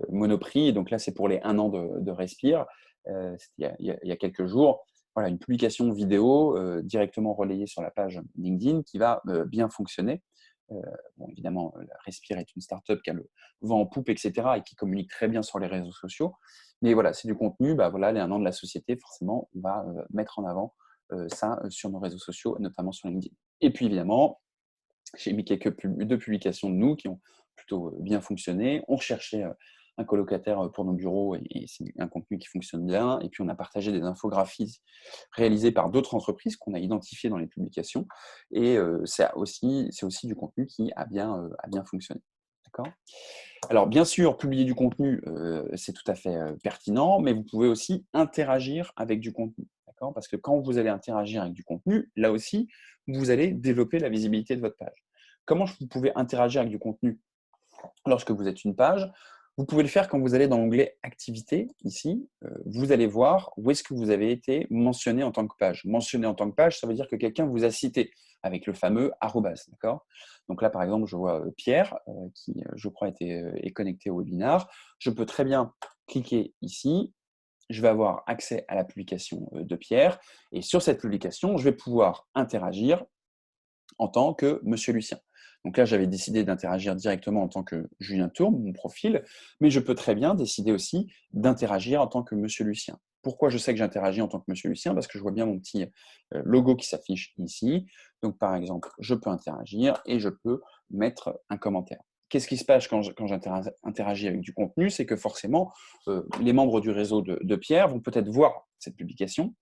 Monoprix. Donc là, c'est pour les 1 an de Respire. C'était il y a quelques jours. Voilà, une publication vidéo directement relayée sur la page LinkedIn qui va bien fonctionner. Bon, évidemment, Respire est une startup qui a le vent en poupe, etc., et qui communique très bien sur les réseaux sociaux. Mais voilà, c'est du contenu. Bah, voilà, les 1 an de la société, forcément, on va mettre en avant ça sur nos réseaux sociaux, notamment sur LinkedIn. Et puis, évidemment, j'ai mis deux publications de nous qui ont plutôt bien fonctionné. On recherchait un colocataire pour nos bureaux et c'est un contenu qui fonctionne bien. Et puis, on a partagé des infographies réalisées par d'autres entreprises qu'on a identifiées dans les publications. Et c'est aussi du contenu qui a bien fonctionné. D'accord. Alors, bien sûr, publier du contenu, c'est tout à fait pertinent, mais vous pouvez aussi interagir avec du contenu. D'accord. Parce que quand vous allez interagir avec du contenu, là aussi, vous allez développer la visibilité de votre page. Comment vous pouvez interagir avec du contenu lorsque vous êtes une page? Vous pouvez le faire quand vous allez dans l'onglet Activités, ici. Vous allez voir où est-ce que vous avez été mentionné en tant que page. Mentionné en tant que page, ça veut dire que quelqu'un vous a cité avec le fameux arrobas. D'accord. Donc là, par exemple, je vois Pierre, qui, je crois, est connecté au webinar. Je peux très bien cliquer ici. Je vais avoir accès à la publication de Pierre. Et sur cette publication, je vais pouvoir interagir en tant que Monsieur Lucien. Donc là, j'avais décidé d'interagir directement en tant que Julien Tourbe, mon profil, mais je peux très bien décider aussi d'interagir en tant que Monsieur Lucien. Pourquoi je sais que j'interagis en tant que Monsieur Lucien? Parce que je vois bien mon petit logo qui s'affiche ici. Donc par exemple, je peux interagir et je peux mettre un commentaire. Qu'est-ce qui se passe quand j'interagis avec du contenu? C'est que forcément, les membres du réseau de Pierre vont peut-être voir cette publication,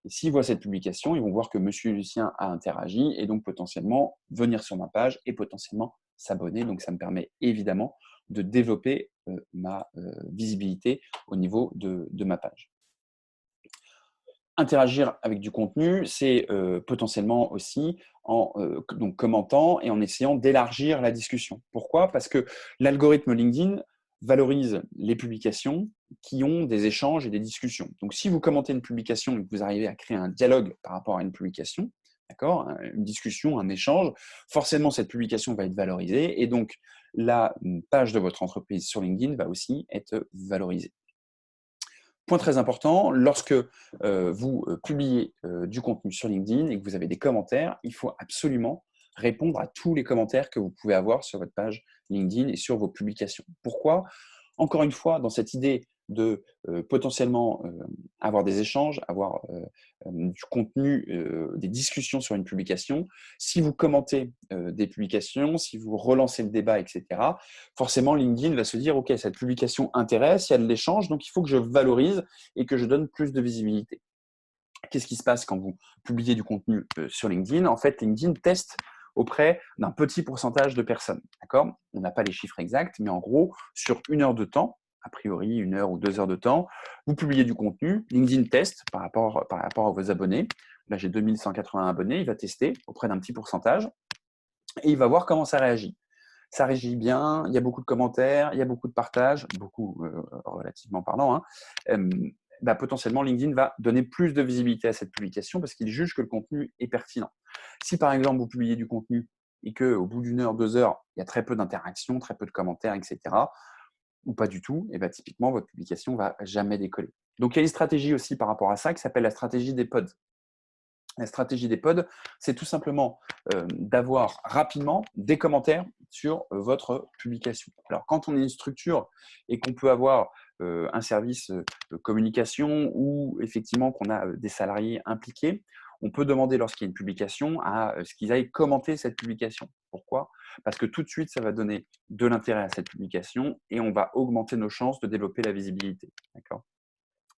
et s'ils voient cette publication, ils vont voir que Monsieur Lucien a interagi et donc potentiellement venir sur ma page et potentiellement s'abonner. Donc ça me permet évidemment de développer ma visibilité au niveau de ma page. Interagir avec du contenu, c'est potentiellement aussi en donc commentant et en essayant d'élargir la discussion. Pourquoi? Parce que l'algorithme LinkedIn valorise les publications qui ont des échanges et des discussions. Donc si vous commentez une publication et que vous arrivez à créer un dialogue par rapport à une publication, d'accord, une discussion, un échange, forcément cette publication va être valorisée et donc la page de votre entreprise sur LinkedIn va aussi être valorisée. Point très important, lorsque vous publiez du contenu sur LinkedIn et que vous avez des commentaires, il faut absolument répondre à tous les commentaires que vous pouvez avoir sur votre page LinkedIn et sur vos publications. Pourquoi? Encore une fois, dans cette idée de potentiellement avoir des échanges, avoir du contenu, des discussions sur une publication. Si vous commentez des publications, si vous relancez le débat, etc., forcément, LinkedIn va se dire, OK, cette publication intéresse, il y a de l'échange, donc il faut que je valorise et que je donne plus de visibilité. Qu'est-ce qui se passe quand vous publiez du contenu sur LinkedIn? En fait, LinkedIn teste auprès d'un petit pourcentage de personnes. D'accord? On n'a pas les chiffres exacts, mais en gros, sur 1 heure de temps, a priori 1 heure ou 2 heures de temps, vous publiez du contenu, LinkedIn teste par rapport à vos abonnés. Là, j'ai 2180 abonnés, il va tester auprès d'un petit pourcentage et il va voir comment ça réagit. Ça réagit bien, il y a beaucoup de commentaires, il y a beaucoup de partages, beaucoup relativement parlant, hein. Potentiellement, LinkedIn va donner plus de visibilité à cette publication parce qu'il juge que le contenu est pertinent. Si par exemple, vous publiez du contenu et qu'au bout d'1 heure, 2 heures, il y a très peu d'interactions, très peu de commentaires, etc., ou pas du tout, et typiquement, votre publication ne va jamais décoller. Donc, il y a une stratégie aussi par rapport à ça qui s'appelle la stratégie des pods. La stratégie des pods, c'est tout simplement d'avoir rapidement des commentaires sur votre publication. Alors, quand on est une structure et qu'on peut avoir un service de communication ou effectivement qu'on a des salariés impliqués, on peut demander lorsqu'il y a une publication à ce qu'ils aillent commenter cette publication. Pourquoi? Parce que tout de suite, ça va donner de l'intérêt à cette publication et on va augmenter nos chances de développer la visibilité. D'accord?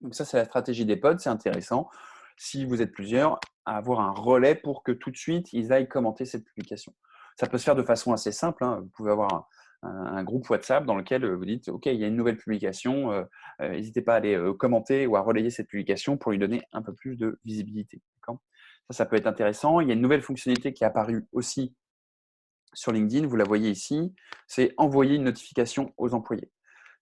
Donc ça, c'est la stratégie des pods, c'est intéressant. Si vous êtes plusieurs, à avoir un relais pour que tout de suite, ils aillent commenter cette publication. Ça peut se faire de façon assez simple, hein. Vous pouvez avoir un groupe WhatsApp dans lequel vous dites, OK, il y a une nouvelle publication, n'hésitez pas à aller commenter ou à relayer cette publication pour lui donner un peu plus de visibilité. Ça peut être intéressant. Il y a une nouvelle fonctionnalité qui est apparue aussi sur LinkedIn, vous la voyez ici, c'est envoyer une notification aux employés.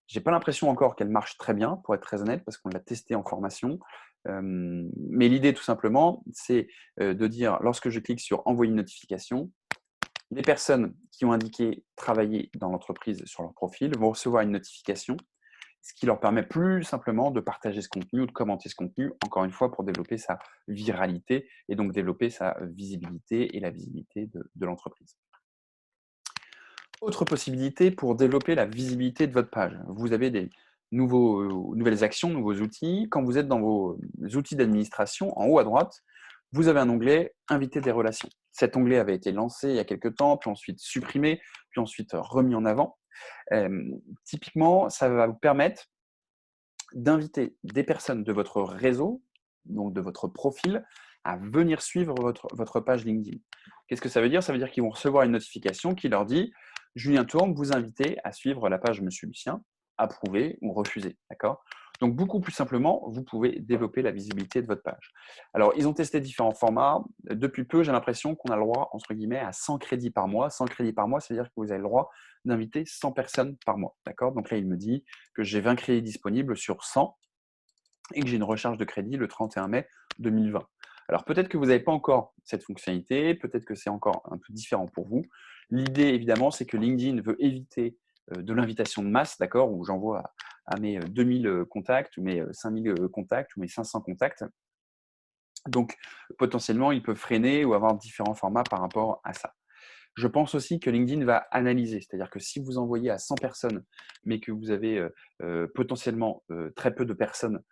J'ai pas l'impression encore qu'elle marche très bien, pour être très honnête, parce qu'on l'a testé en formation. Mais l'idée, tout simplement, c'est de dire, lorsque je clique sur envoyer une notification, les personnes qui ont indiqué travailler dans l'entreprise sur leur profil vont recevoir une notification, ce qui leur permet plus simplement de partager ce contenu ou de commenter ce contenu, encore une fois, pour développer sa viralité et donc développer sa visibilité et la visibilité de l'entreprise. Autre possibilité pour développer la visibilité de votre page. Vous avez des nouvelles actions, nouveaux outils. Quand vous êtes dans vos outils d'administration, en haut à droite, vous avez un onglet « Inviter des relations ». Cet onglet avait été lancé il y a quelques temps, puis ensuite supprimé, puis ensuite remis en avant. Typiquement, ça va vous permettre d'inviter des personnes de votre réseau, donc de votre profil, à venir suivre votre page LinkedIn. Qu'est-ce que ça veut dire? Ça veut dire qu'ils vont recevoir une notification qui leur dit « Julien Tourne vous invitez à suivre la page Monsieur Lucien, approuver ou refuser ». D'accord? Donc, beaucoup plus simplement, vous pouvez développer la visibilité de votre page. Alors, ils ont testé différents formats. Depuis peu, j'ai l'impression qu'on a le droit, entre guillemets, à 100 crédits par mois. 100 crédits par mois, c'est-à-dire que vous avez le droit d'inviter 100 personnes par mois. D'accord? Donc là, il me dit que j'ai 20 crédits disponibles sur 100 et que j'ai une recharge de crédit le 31 mai 2020. Alors peut-être que vous n'avez pas encore cette fonctionnalité, peut-être que c'est encore un peu différent pour vous. L'idée, évidemment, c'est que LinkedIn veut éviter de l'invitation de masse, d'accord, où j'envoie à mes 2000 contacts, ou mes 5000 contacts, ou mes 500 contacts. Donc, potentiellement, il peut freiner ou avoir différents formats par rapport à ça. Je pense aussi que LinkedIn va analyser, c'est-à-dire que si vous envoyez à 100 personnes, mais que vous avez potentiellement très peu de personnes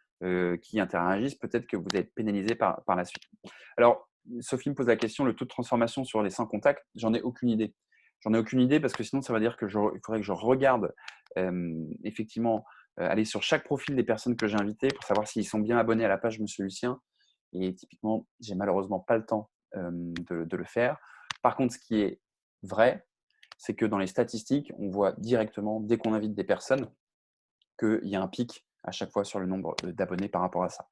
qui interagissent, peut-être que vous êtes pénalisé par la suite. Alors, Sophie me pose la question, le taux de transformation sur les 100 contacts, j'en ai aucune idée. J'en ai aucune idée parce que sinon, ça va dire qu'il faudrait que je regarde effectivement, aller sur chaque profil des personnes que j'ai invitées pour savoir s'ils sont bien abonnés à la page Monsieur Lucien. Et typiquement, j'ai malheureusement pas le temps de le faire. Par contre, ce qui est vrai, c'est que dans les statistiques, on voit directement, dès qu'on invite des personnes, qu'il y a un pic à chaque fois sur le nombre d'abonnés par rapport à ça.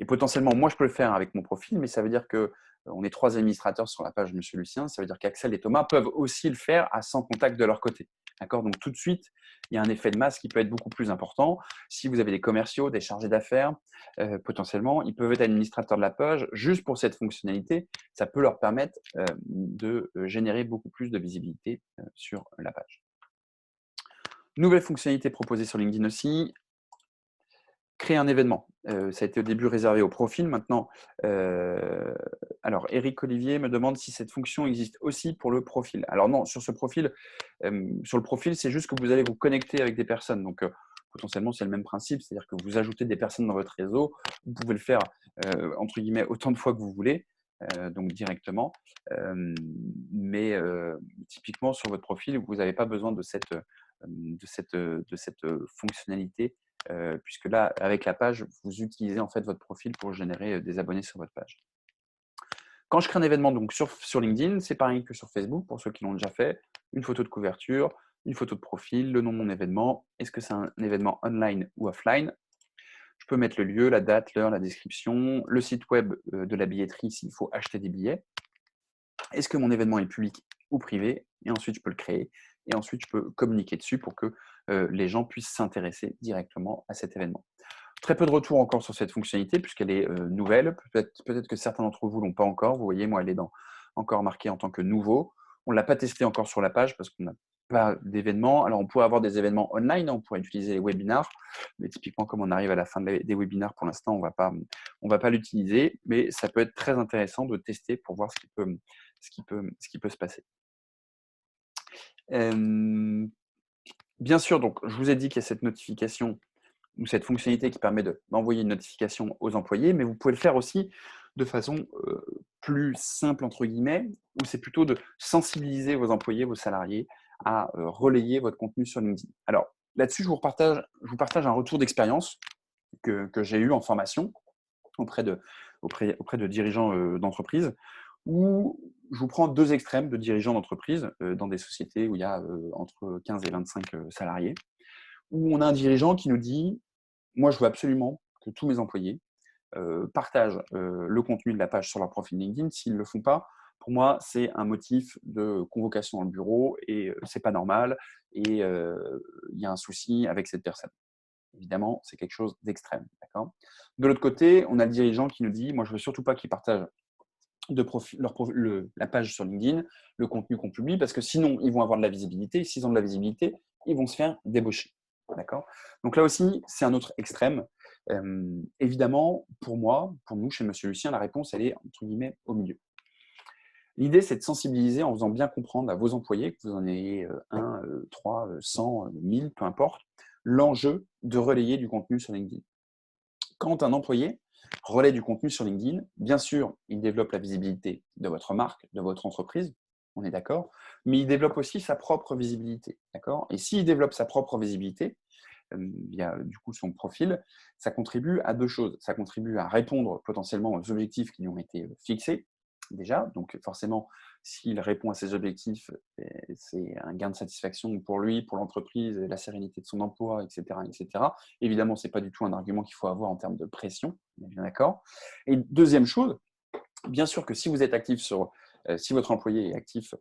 Et potentiellement, moi, je peux le faire avec mon profil, mais ça veut dire que on est 3 administrateurs sur la page Monsieur Lucien. Ça veut dire qu'Axel et Thomas peuvent aussi le faire à 100 contacts de leur côté. D'accord? Donc, tout de suite, il y a un effet de masse qui peut être beaucoup plus important. Si vous avez des commerciaux, des chargés d'affaires, potentiellement, ils peuvent être administrateurs de la page. Juste pour cette fonctionnalité, ça peut leur permettre de générer beaucoup plus de visibilité sur la page. Nouvelle fonctionnalité proposée sur LinkedIn aussi, Créer un événement. Ça a été au début réservé au profil. Maintenant, alors Eric Olivier me demande si cette fonction existe aussi pour le profil. Alors non, sur le profil, c'est juste que vous allez vous connecter avec des personnes. Donc, potentiellement, c'est le même principe, c'est-à-dire que vous ajoutez des personnes dans votre réseau. Vous pouvez le faire, entre guillemets, autant de fois que vous voulez, donc directement. Mais typiquement, sur votre profil, vous n'avez pas besoin de cette fonctionnalité puisque là, avec la page, vous utilisez en fait votre profil pour générer des abonnés sur votre page. Quand je crée un événement donc sur LinkedIn, c'est pareil que sur Facebook, pour ceux qui l'ont déjà fait, une photo de couverture, une photo de profil, le nom de mon événement, est-ce que c'est un événement online ou offline? Je peux mettre le lieu, la date, l'heure, la description, le site web de la billetterie s'il faut acheter des billets. Est-ce que mon événement est public ou privé? Et ensuite, je peux le créer. Et ensuite, je peux communiquer dessus pour que les gens puissent s'intéresser directement à cet événement. Très peu de retours encore sur cette fonctionnalité puisqu'elle est nouvelle. Peut-être que certains d'entre vous ne l'ont pas encore. Vous voyez, moi, elle est encore marquée en tant que nouveau. On ne l'a pas testé encore sur la page parce qu'on n'a pas d'événements. Alors, on pourrait avoir des événements online, on pourrait utiliser les webinars, mais typiquement, comme on arrive à la fin des webinars, pour l'instant, on ne va pas l'utiliser, mais ça peut être très intéressant de tester pour voir ce qui peut se passer. Bien sûr, donc, je vous ai dit qu'il y a cette notification ou cette fonctionnalité qui permet d'envoyer une notification aux employés, mais vous pouvez le faire aussi de façon plus simple, entre guillemets, où c'est plutôt de sensibiliser vos employés, vos salariés à relayer votre contenu sur LinkedIn. Alors, là-dessus, je vous partage un retour d'expérience que j'ai eu en formation auprès de dirigeants d'entreprise, où je vous prends deux extrêmes de dirigeants d'entreprise dans des sociétés où il y a entre 15 et 25 salariés, où on a un dirigeant qui nous dit moi, je veux absolument que tous mes employés partagent le contenu de la page sur leur profil LinkedIn. S'ils ne le font pas, pour moi, c'est un motif de convocation dans le bureau et c'est pas normal et il y a un souci avec cette personne. Évidemment, c'est quelque chose d'extrême. D'accord. De l'autre côté, on a le dirigeant qui nous dit moi, je veux surtout pas qu'ils partagent la page sur LinkedIn, le contenu qu'on publie, parce que sinon, ils vont avoir de la visibilité. S'ils ont de la visibilité, ils vont se faire débaucher. D'accord. Donc là aussi, c'est un autre extrême. Évidemment, pour moi, pour nous, chez Monsieur Lucien, la réponse, elle est entre guillemets au milieu. L'idée, c'est de sensibiliser en faisant bien comprendre à vos employés, que vous en ayez 1, 3, 100, 1000, peu importe, l'enjeu de relayer du contenu sur LinkedIn. Quand un employé relaie du contenu sur LinkedIn, bien sûr, il développe la visibilité de votre marque, de votre entreprise, on est d'accord, mais il développe aussi sa propre visibilité. D'accord. Et s'il développe sa propre visibilité, via du coup son profil, ça contribue à deux choses. Ça contribue à répondre potentiellement aux objectifs qui lui ont été fixés déjà. Donc forcément, s'il répond à ces objectifs, c'est un gain de satisfaction pour lui, pour l'entreprise, la sérénité de son emploi, etc. etc. Évidemment, ce n'est pas du tout un argument qu'il faut avoir en termes de pression, on est bien d'accord. Et deuxième chose, bien sûr que si vous êtes actif si votre employé est actif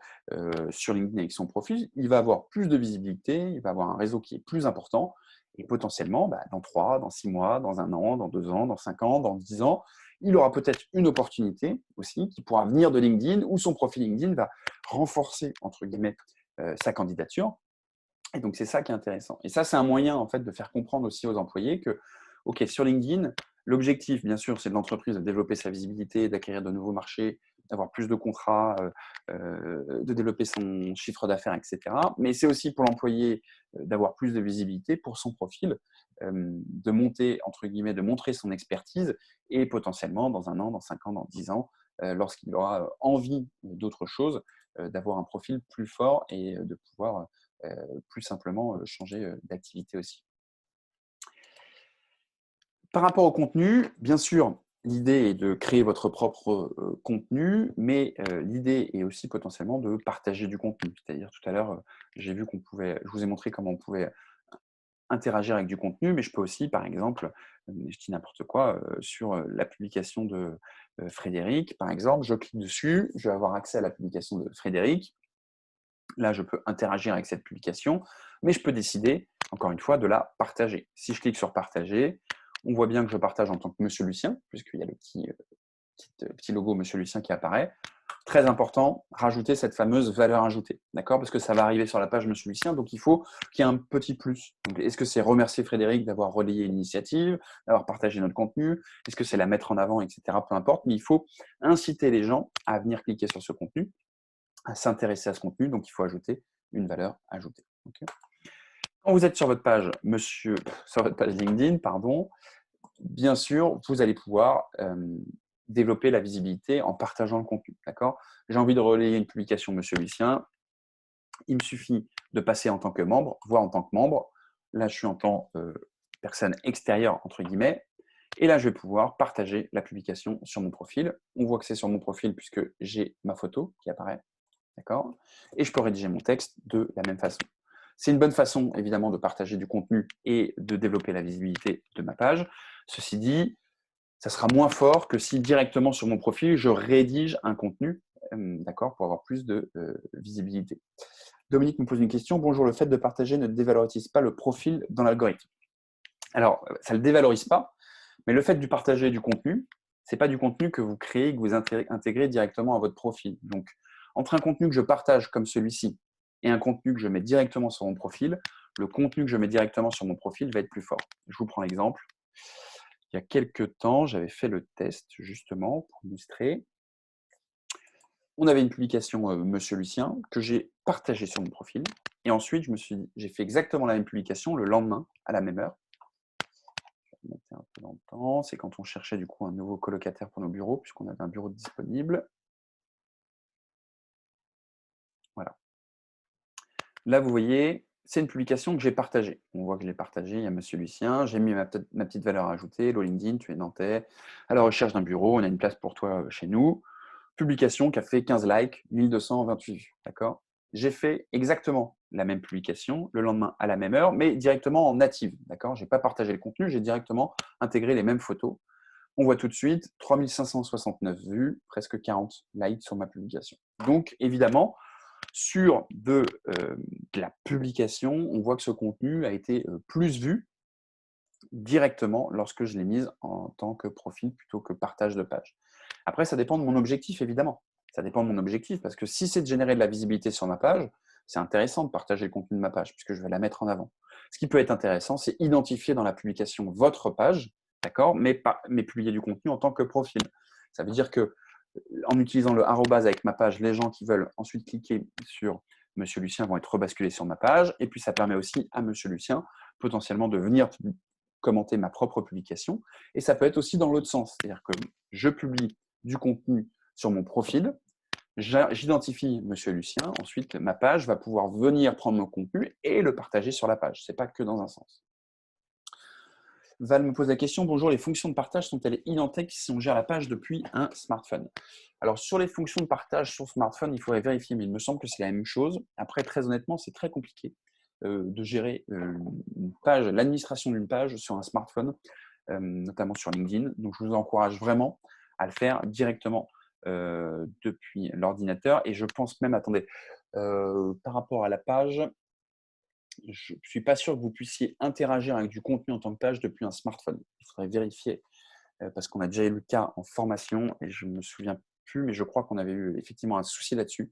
sur LinkedIn avec son profil, il va avoir plus de visibilité, il va avoir un réseau qui est plus important et potentiellement, dans 3, dans 6 mois, dans 1 an, dans 2 ans, dans 5 ans, dans 10 ans, il aura peut-être une opportunité aussi qui pourra venir de LinkedIn où son profil LinkedIn va renforcer, entre guillemets, sa candidature. Et donc, c'est ça qui est intéressant. Et ça, c'est un moyen en fait de faire comprendre aussi aux employés que, OK, sur LinkedIn, l'objectif, bien sûr, c'est de l'entreprise de développer sa visibilité, d'acquérir de nouveaux marchés, d'avoir plus de contrats, de développer son chiffre d'affaires, etc. Mais c'est aussi pour l'employé d'avoir plus de visibilité pour son profil, de monter, entre guillemets, de montrer son expertise et potentiellement, dans 1 an, dans 5 ans, dans 10 ans, lorsqu'il aura envie d'autre chose, d'avoir un profil plus fort et de pouvoir plus simplement changer d'activité aussi. Par rapport au contenu, bien sûr, l'idée est de créer votre propre contenu, mais l'idée est aussi potentiellement de partager du contenu. C'est-à-dire tout à l'heure, je vous ai montré comment on pouvait interagir avec du contenu, mais je peux aussi, par exemple, je dis n'importe quoi, sur la publication de Frédéric, par exemple, je clique dessus, je vais avoir accès à la publication de Frédéric. Là, je peux interagir avec cette publication, mais je peux décider, encore une fois, de la partager. Si je clique sur partager, on voit bien que je partage en tant que Monsieur Lucien, puisqu'il y a le petit logo Monsieur Lucien qui apparaît. Très important, rajouter cette fameuse valeur ajoutée, d'accord? Parce que ça va arriver sur la page Monsieur Lucien, donc il faut qu'il y ait un petit plus. Est-ce que c'est remercier Frédéric d'avoir relayé l'initiative, d'avoir partagé notre contenu? Est-ce que c'est la mettre en avant, etc. Peu importe, mais il faut inciter les gens à venir cliquer sur ce contenu, à s'intéresser à ce contenu, donc il faut ajouter une valeur ajoutée. Okay. Quand vous êtes sur votre page, sur votre page LinkedIn, pardon, bien sûr, vous allez pouvoir développer la visibilité en partageant le contenu. D'accord? J'ai envie de relayer une publication Monsieur Lucien. Il me suffit de passer en tant que membre, voire en tant que membre. Là, je suis en tant que personne extérieure, entre guillemets. Et là, je vais pouvoir partager la publication sur mon profil. On voit que c'est sur mon profil puisque j'ai ma photo qui apparaît. D'accord? Et je peux rédiger mon texte de la même façon. C'est une bonne façon, évidemment, de partager du contenu et de développer la visibilité de ma page. Ceci dit, ça sera moins fort que si directement sur mon profil, je rédige un contenu, d'accord, pour avoir plus de visibilité. Dominique me pose une question. Bonjour, le fait de partager ne dévalorise pas le profil dans l'algorithme. Alors, ça ne le dévalorise pas, mais le fait de partager du contenu, ce n'est pas du contenu que vous créez, que vous intégrez directement à votre profil. Donc, entre un contenu que je partage comme celui-ci et un contenu que je mets directement sur mon profil, le contenu que je mets directement sur mon profil va être plus fort. Je vous prends l'exemple. Il y a quelques temps, j'avais fait le test justement pour illustrer. On avait une publication Monsieur Lucien que j'ai partagée sur mon profil. Et ensuite, j'ai fait exactement la même publication le lendemain, à la même heure. Je vais mettre un peu dans le temps. C'est quand on cherchait du coup un nouveau colocataire pour nos bureaux, puisqu'on avait un bureau disponible. Voilà. Là, vous voyez, c'est une publication que j'ai partagée. On voit que je l'ai partagée, il y a Monsieur Lucien, j'ai mis ma petite valeur ajoutée, Hello LinkedIn, tu es nantais, à la recherche d'un bureau, on a une place pour toi chez nous. Publication qui a fait 15 likes, 1228 vues, d'accord? J'ai fait exactement la même publication le lendemain à la même heure, mais directement en native, d'accord? Je n'ai pas partagé le contenu, j'ai directement intégré les mêmes photos. On voit tout de suite 3569 vues, presque 40 likes sur ma publication. Donc, évidemment, sur de la publication, on voit que ce contenu a été plus vu directement lorsque je l'ai mise en tant que profil plutôt que partage de page. Après, ça dépend de mon objectif, évidemment. Ça dépend de mon objectif, parce que si c'est de générer de la visibilité sur ma page, c'est intéressant de partager le contenu de ma page, puisque je vais la mettre en avant. Ce qui peut être intéressant, c'est identifier dans la publication votre page, d'accord, mais publier du contenu en tant que profil. Ça veut dire que en utilisant le arrobase avec ma page, les gens qui veulent ensuite cliquer sur Monsieur Lucien vont être rebasculés sur ma page. Et puis, ça permet aussi à Monsieur Lucien potentiellement de venir commenter ma propre publication. Et ça peut être aussi dans l'autre sens. C'est-à-dire que je publie du contenu sur mon profil, j'identifie Monsieur Lucien, ensuite ma page va pouvoir venir prendre mon contenu et le partager sur la page. Ce n'est pas que dans un sens. Val me pose la question, bonjour, les fonctions de partage sont-elles identiques si on gère la page depuis un smartphone? Alors, sur les fonctions de partage sur smartphone, il faudrait vérifier, mais il me semble que c'est la même chose. Après, très honnêtement, c'est très compliqué de gérer une page, l'administration d'une page sur un smartphone, notamment sur LinkedIn. Donc, je vous encourage vraiment à le faire directement depuis l'ordinateur. Et je pense même, attendez, par rapport à la page, je ne suis pas sûr que vous puissiez interagir avec du contenu en tant que page depuis un smartphone. Il faudrait vérifier parce qu'on a déjà eu le cas en formation et je ne me souviens plus, mais je crois qu'on avait eu effectivement un souci là-dessus.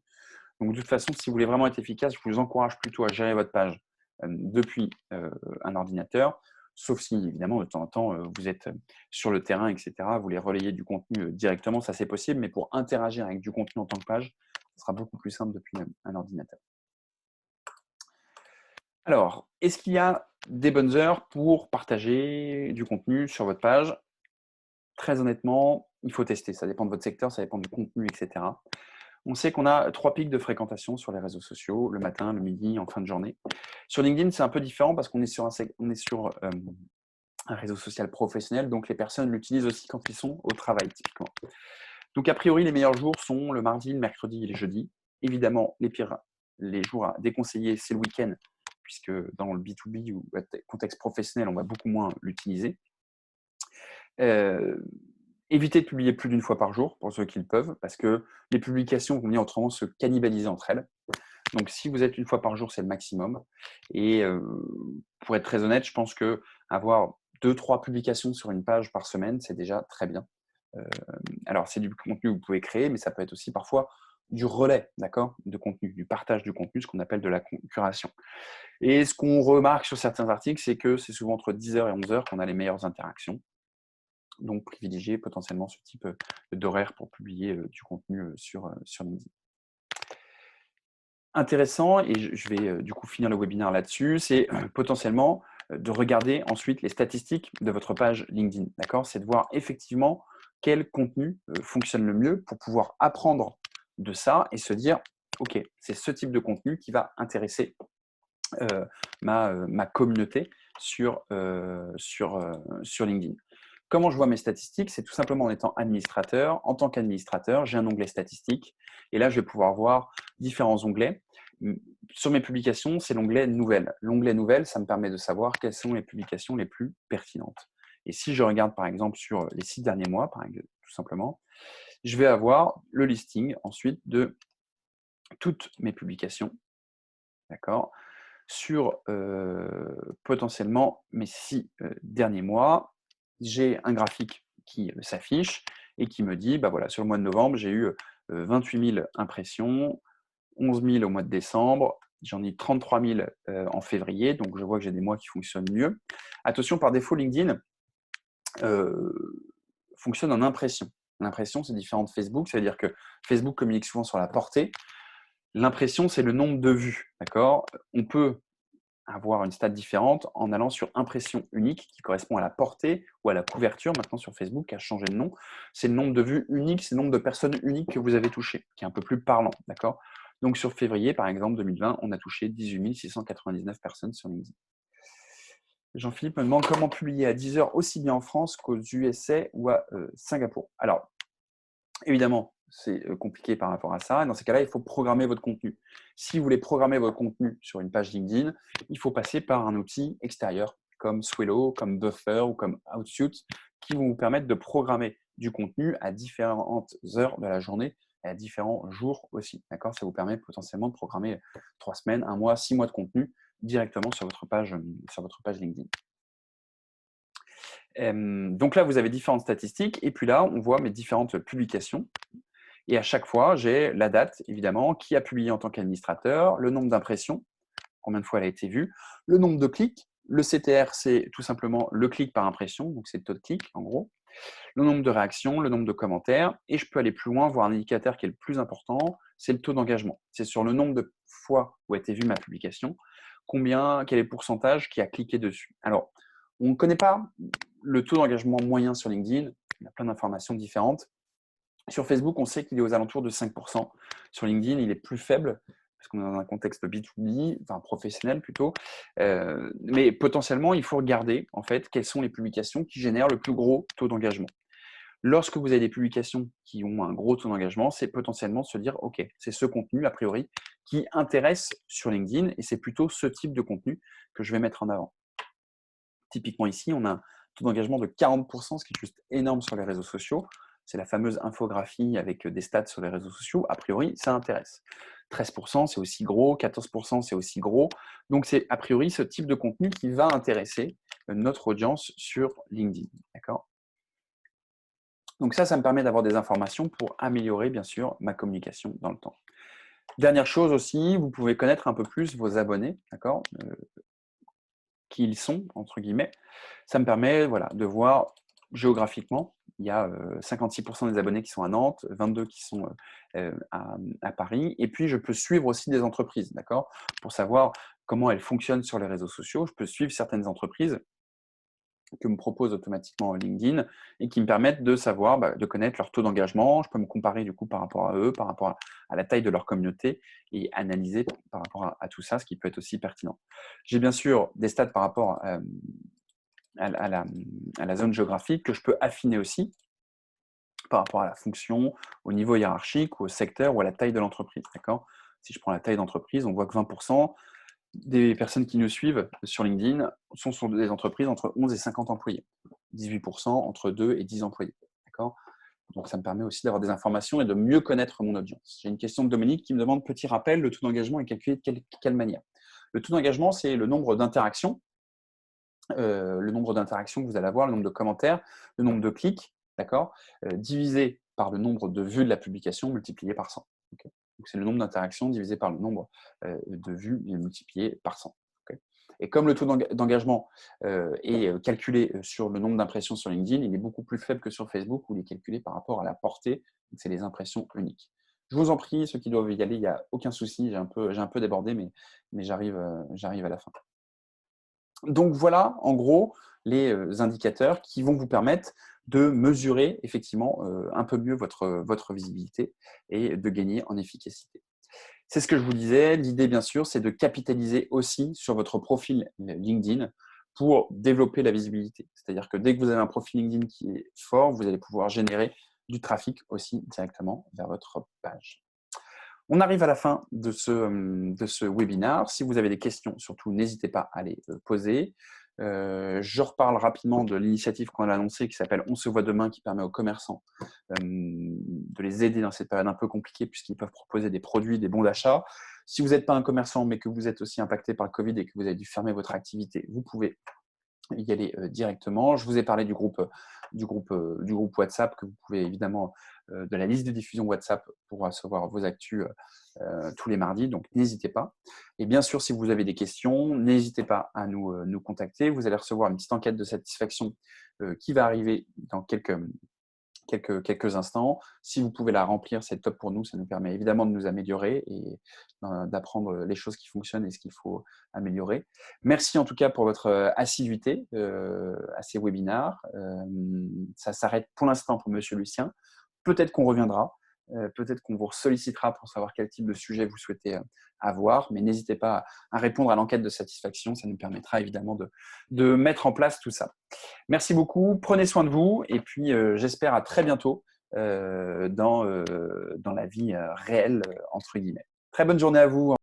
Donc, de toute façon, si vous voulez vraiment être efficace, je vous encourage plutôt à gérer votre page depuis un ordinateur, sauf si, évidemment, de temps en temps, vous êtes sur le terrain, etc. Vous voulez relayer du contenu directement, ça c'est possible, mais pour interagir avec du contenu en tant que page, ce sera beaucoup plus simple depuis un ordinateur. Alors, est-ce qu'il y a des bonnes heures pour partager du contenu sur votre page? Très honnêtement, il faut tester. Ça dépend de votre secteur, ça dépend du contenu, etc. On sait qu'on a 3 pics de fréquentation sur les réseaux sociaux, le matin, le midi, en fin de journée. Sur LinkedIn, c'est un peu différent parce qu'on est sur un réseau social professionnel, donc les personnes l'utilisent aussi quand ils sont au travail, typiquement. Donc, a priori, les meilleurs jours sont le mardi, le mercredi et les jeudis. Évidemment, les jours à déconseiller, c'est le week-end, puisque dans le B2B ou le contexte professionnel, on va beaucoup moins l'utiliser. Évitez de publier plus d'une fois par jour, pour ceux qui le peuvent, parce que les publications vont venir autrement se cannibaliser entre elles. Donc, si vous êtes une fois par jour, c'est le maximum. Et pour être très honnête, je pense qu'avoir 2-3 publications sur une page par semaine, c'est déjà très bien. Alors, c'est du contenu que vous pouvez créer, mais ça peut être aussi parfois du relais, d'accord, de contenu, du partage du contenu, ce qu'on appelle de la curation. Et ce qu'on remarque sur certains articles, c'est que c'est souvent entre 10h et 11h qu'on a les meilleures interactions. Donc, privilégier potentiellement ce type d'horaire pour publier du contenu sur LinkedIn. Intéressant, et je vais du coup finir le webinaire là-dessus, c'est potentiellement de regarder ensuite les statistiques de votre page LinkedIn. D'accord? C'est de voir effectivement quel contenu fonctionne le mieux pour pouvoir apprendre de ça et se dire, OK, c'est ce type de contenu qui va intéresser ma communauté sur LinkedIn. Comment je vois mes statistiques? C'est tout simplement en étant administrateur. En tant qu'administrateur, j'ai un onglet statistiques et là, je vais pouvoir voir différents onglets. Sur mes publications, c'est l'onglet Nouvelles. L'onglet Nouvelles, ça me permet de savoir quelles sont les publications les plus pertinentes. Et si je regarde par exemple sur les 6 derniers mois, par exemple, tout simplement, je vais avoir le listing ensuite de toutes mes publications. D'accord? Sur potentiellement mes 6 derniers mois, j'ai un graphique qui s'affiche et qui me dit, bah voilà, sur le mois de novembre, j'ai eu 28 000 impressions, 11 000 au mois de décembre, j'en ai 33 000 en février, donc je vois que j'ai des mois qui fonctionnent mieux. Attention, par défaut, LinkedIn fonctionne en impression. L'impression, c'est différent de Facebook, c'est-à-dire que Facebook communique souvent sur la portée. L'impression, c'est le nombre de vues, d'accord? On peut avoir une stat différente en allant sur impression unique qui correspond à la portée ou à la couverture, maintenant sur Facebook, qui a changé de nom. C'est le nombre de vues uniques, c'est le nombre de personnes uniques que vous avez touchées, qui est un peu plus parlant, d'accord? Donc sur février, par exemple, 2020, on a touché 18 699 personnes sur LinkedIn. Jean-Philippe me demande comment publier à 10 heures aussi bien en France qu'aux USA ou à Singapour. Alors, évidemment, c'est compliqué par rapport à ça. Dans ces cas-là, il faut programmer votre contenu. Si vous voulez programmer votre contenu sur une page LinkedIn, il faut passer par un outil extérieur comme Swello, comme Buffer ou comme Outsuite qui vont vous permettre de programmer du contenu à différentes heures de la journée et à différents jours aussi. D'accord? Ça vous permet potentiellement de programmer 3 semaines, 1 mois, 6 mois de contenu directement sur votre page LinkedIn. Donc là, vous avez différentes statistiques et puis là, on voit mes différentes publications. Et à chaque fois, j'ai la date, évidemment, qui a publié en tant qu'administrateur, le nombre d'impressions, combien de fois elle a été vue, le nombre de clics. Le CTR, c'est tout simplement le clic par impression, donc c'est le taux de clic, en gros. Le nombre de réactions, le nombre de commentaires. Et je peux aller plus loin, voir un indicateur qui est le plus important, c'est le taux d'engagement. C'est sur le nombre de fois où a été vue ma publication, quel est le pourcentage qui a cliqué dessus. Alors, on ne connaît pas le taux d'engagement moyen sur LinkedIn. Il y a plein d'informations différentes. Sur Facebook, on sait qu'il est aux alentours de 5%. Sur LinkedIn, il est plus faible, parce qu'on est dans un contexte B2B, enfin professionnel plutôt. Mais potentiellement, il faut regarder en fait quelles sont les publications qui génèrent le plus gros taux d'engagement. Lorsque vous avez des publications qui ont un gros taux d'engagement, c'est potentiellement se dire, OK, c'est ce contenu, a priori, qui intéresse sur LinkedIn, et c'est plutôt ce type de contenu que je vais mettre en avant. Typiquement ici, on a un taux d'engagement de 40%, ce qui est juste énorme sur les réseaux sociaux. C'est la fameuse infographie avec des stats sur les réseaux sociaux. A priori, ça intéresse. 13%, c'est aussi gros. 14%, c'est aussi gros. Donc, c'est a priori ce type de contenu qui va intéresser notre audience sur LinkedIn. D'accord? Donc ça me permet d'avoir des informations pour améliorer, bien sûr, ma communication dans le temps. Dernière chose aussi, vous pouvez connaître un peu plus vos abonnés, d'accord? Qui ils sont, entre guillemets. Ça me permet de voir géographiquement, il y a 56% des abonnés qui sont à Nantes, 22 qui sont à Paris. Et puis, je peux suivre aussi des entreprises, d'accord? Pour savoir comment elles fonctionnent sur les réseaux sociaux. Je peux suivre certaines entreprises que me propose automatiquement LinkedIn et qui me permettent de savoir, de connaître leur taux d'engagement. Je peux me comparer du coup par rapport à eux, par rapport à la taille de leur communauté et analyser par rapport à tout ça, ce qui peut être aussi pertinent. J'ai bien sûr des stats par rapport à la zone géographique que je peux affiner aussi par rapport à la fonction, au niveau hiérarchique, ou au secteur ou à la taille de l'entreprise. D'accord? Si je prends la taille d'entreprise, on voit que 20% des personnes qui nous suivent sur LinkedIn sont sur des entreprises entre 11 et 50 employés. 18% entre 2 et 10 employés. D'accord? Donc, ça me permet aussi d'avoir des informations et de mieux connaître mon audience. J'ai une question de Dominique qui me demande, petit rappel, le taux d'engagement est calculé de quelle manière? Le taux d'engagement, c'est le nombre d'interactions que vous allez avoir, le nombre de commentaires, le nombre de clics, d'accord, divisé par le nombre de vues de la publication multiplié par 100. Okay. Donc, c'est le nombre d'interactions divisé par le nombre de vues multiplié par 100. Okay. Et comme le taux d'engagement est calculé sur le nombre d'impressions sur LinkedIn, il est beaucoup plus faible que sur Facebook où il est calculé par rapport à la portée. C'est les impressions uniques. Je vous en prie, ceux qui doivent y aller, il n'y a aucun souci. J'ai un peu débordé, mais j'arrive à la fin. Donc voilà, en gros, les indicateurs qui vont vous permettre de mesurer effectivement un peu mieux votre visibilité et de gagner en efficacité. C'est ce que je vous disais. L'idée, bien sûr, c'est de capitaliser aussi sur votre profil LinkedIn pour développer la visibilité. C'est-à-dire que dès que vous avez un profil LinkedIn qui est fort, vous allez pouvoir générer du trafic aussi directement vers votre page. On arrive à la fin de ce webinaire. Si vous avez des questions, surtout, n'hésitez pas à les poser. Je reparle rapidement de l'initiative qu'on a annoncée qui s'appelle « On se voit demain » qui permet aux commerçants de les aider dans cette période un peu compliquée puisqu'ils peuvent proposer des produits, des bons d'achat. Si vous n'êtes pas un commerçant mais que vous êtes aussi impacté par le Covid et que vous avez dû fermer votre activité, vous pouvez y aller directement. Je vous ai parlé du groupe WhatsApp que vous pouvez évidemment de la liste de diffusion WhatsApp pour recevoir vos actus tous les mardis, donc n'hésitez pas. Et bien sûr, si vous avez des questions, n'hésitez pas à nous contacter. Vous allez recevoir une petite enquête de satisfaction qui va arriver dans quelques instants. Si vous pouvez la remplir, c'est top pour nous. Ça nous permet évidemment de nous améliorer et d'apprendre les choses qui fonctionnent et ce qu'il faut améliorer. Merci en tout cas pour votre assiduité à ces webinaires. Ça s'arrête pour l'instant pour Monsieur Lucien. Peut-être qu'on reviendra. Peut-être qu'on vous sollicitera pour savoir quel type de sujet vous souhaitez avoir, mais n'hésitez pas à répondre à l'enquête de satisfaction. Ça nous permettra évidemment de mettre en place tout ça. Merci beaucoup, prenez soin de vous et puis j'espère à très bientôt dans la vie réelle, entre guillemets. Très bonne journée à vous.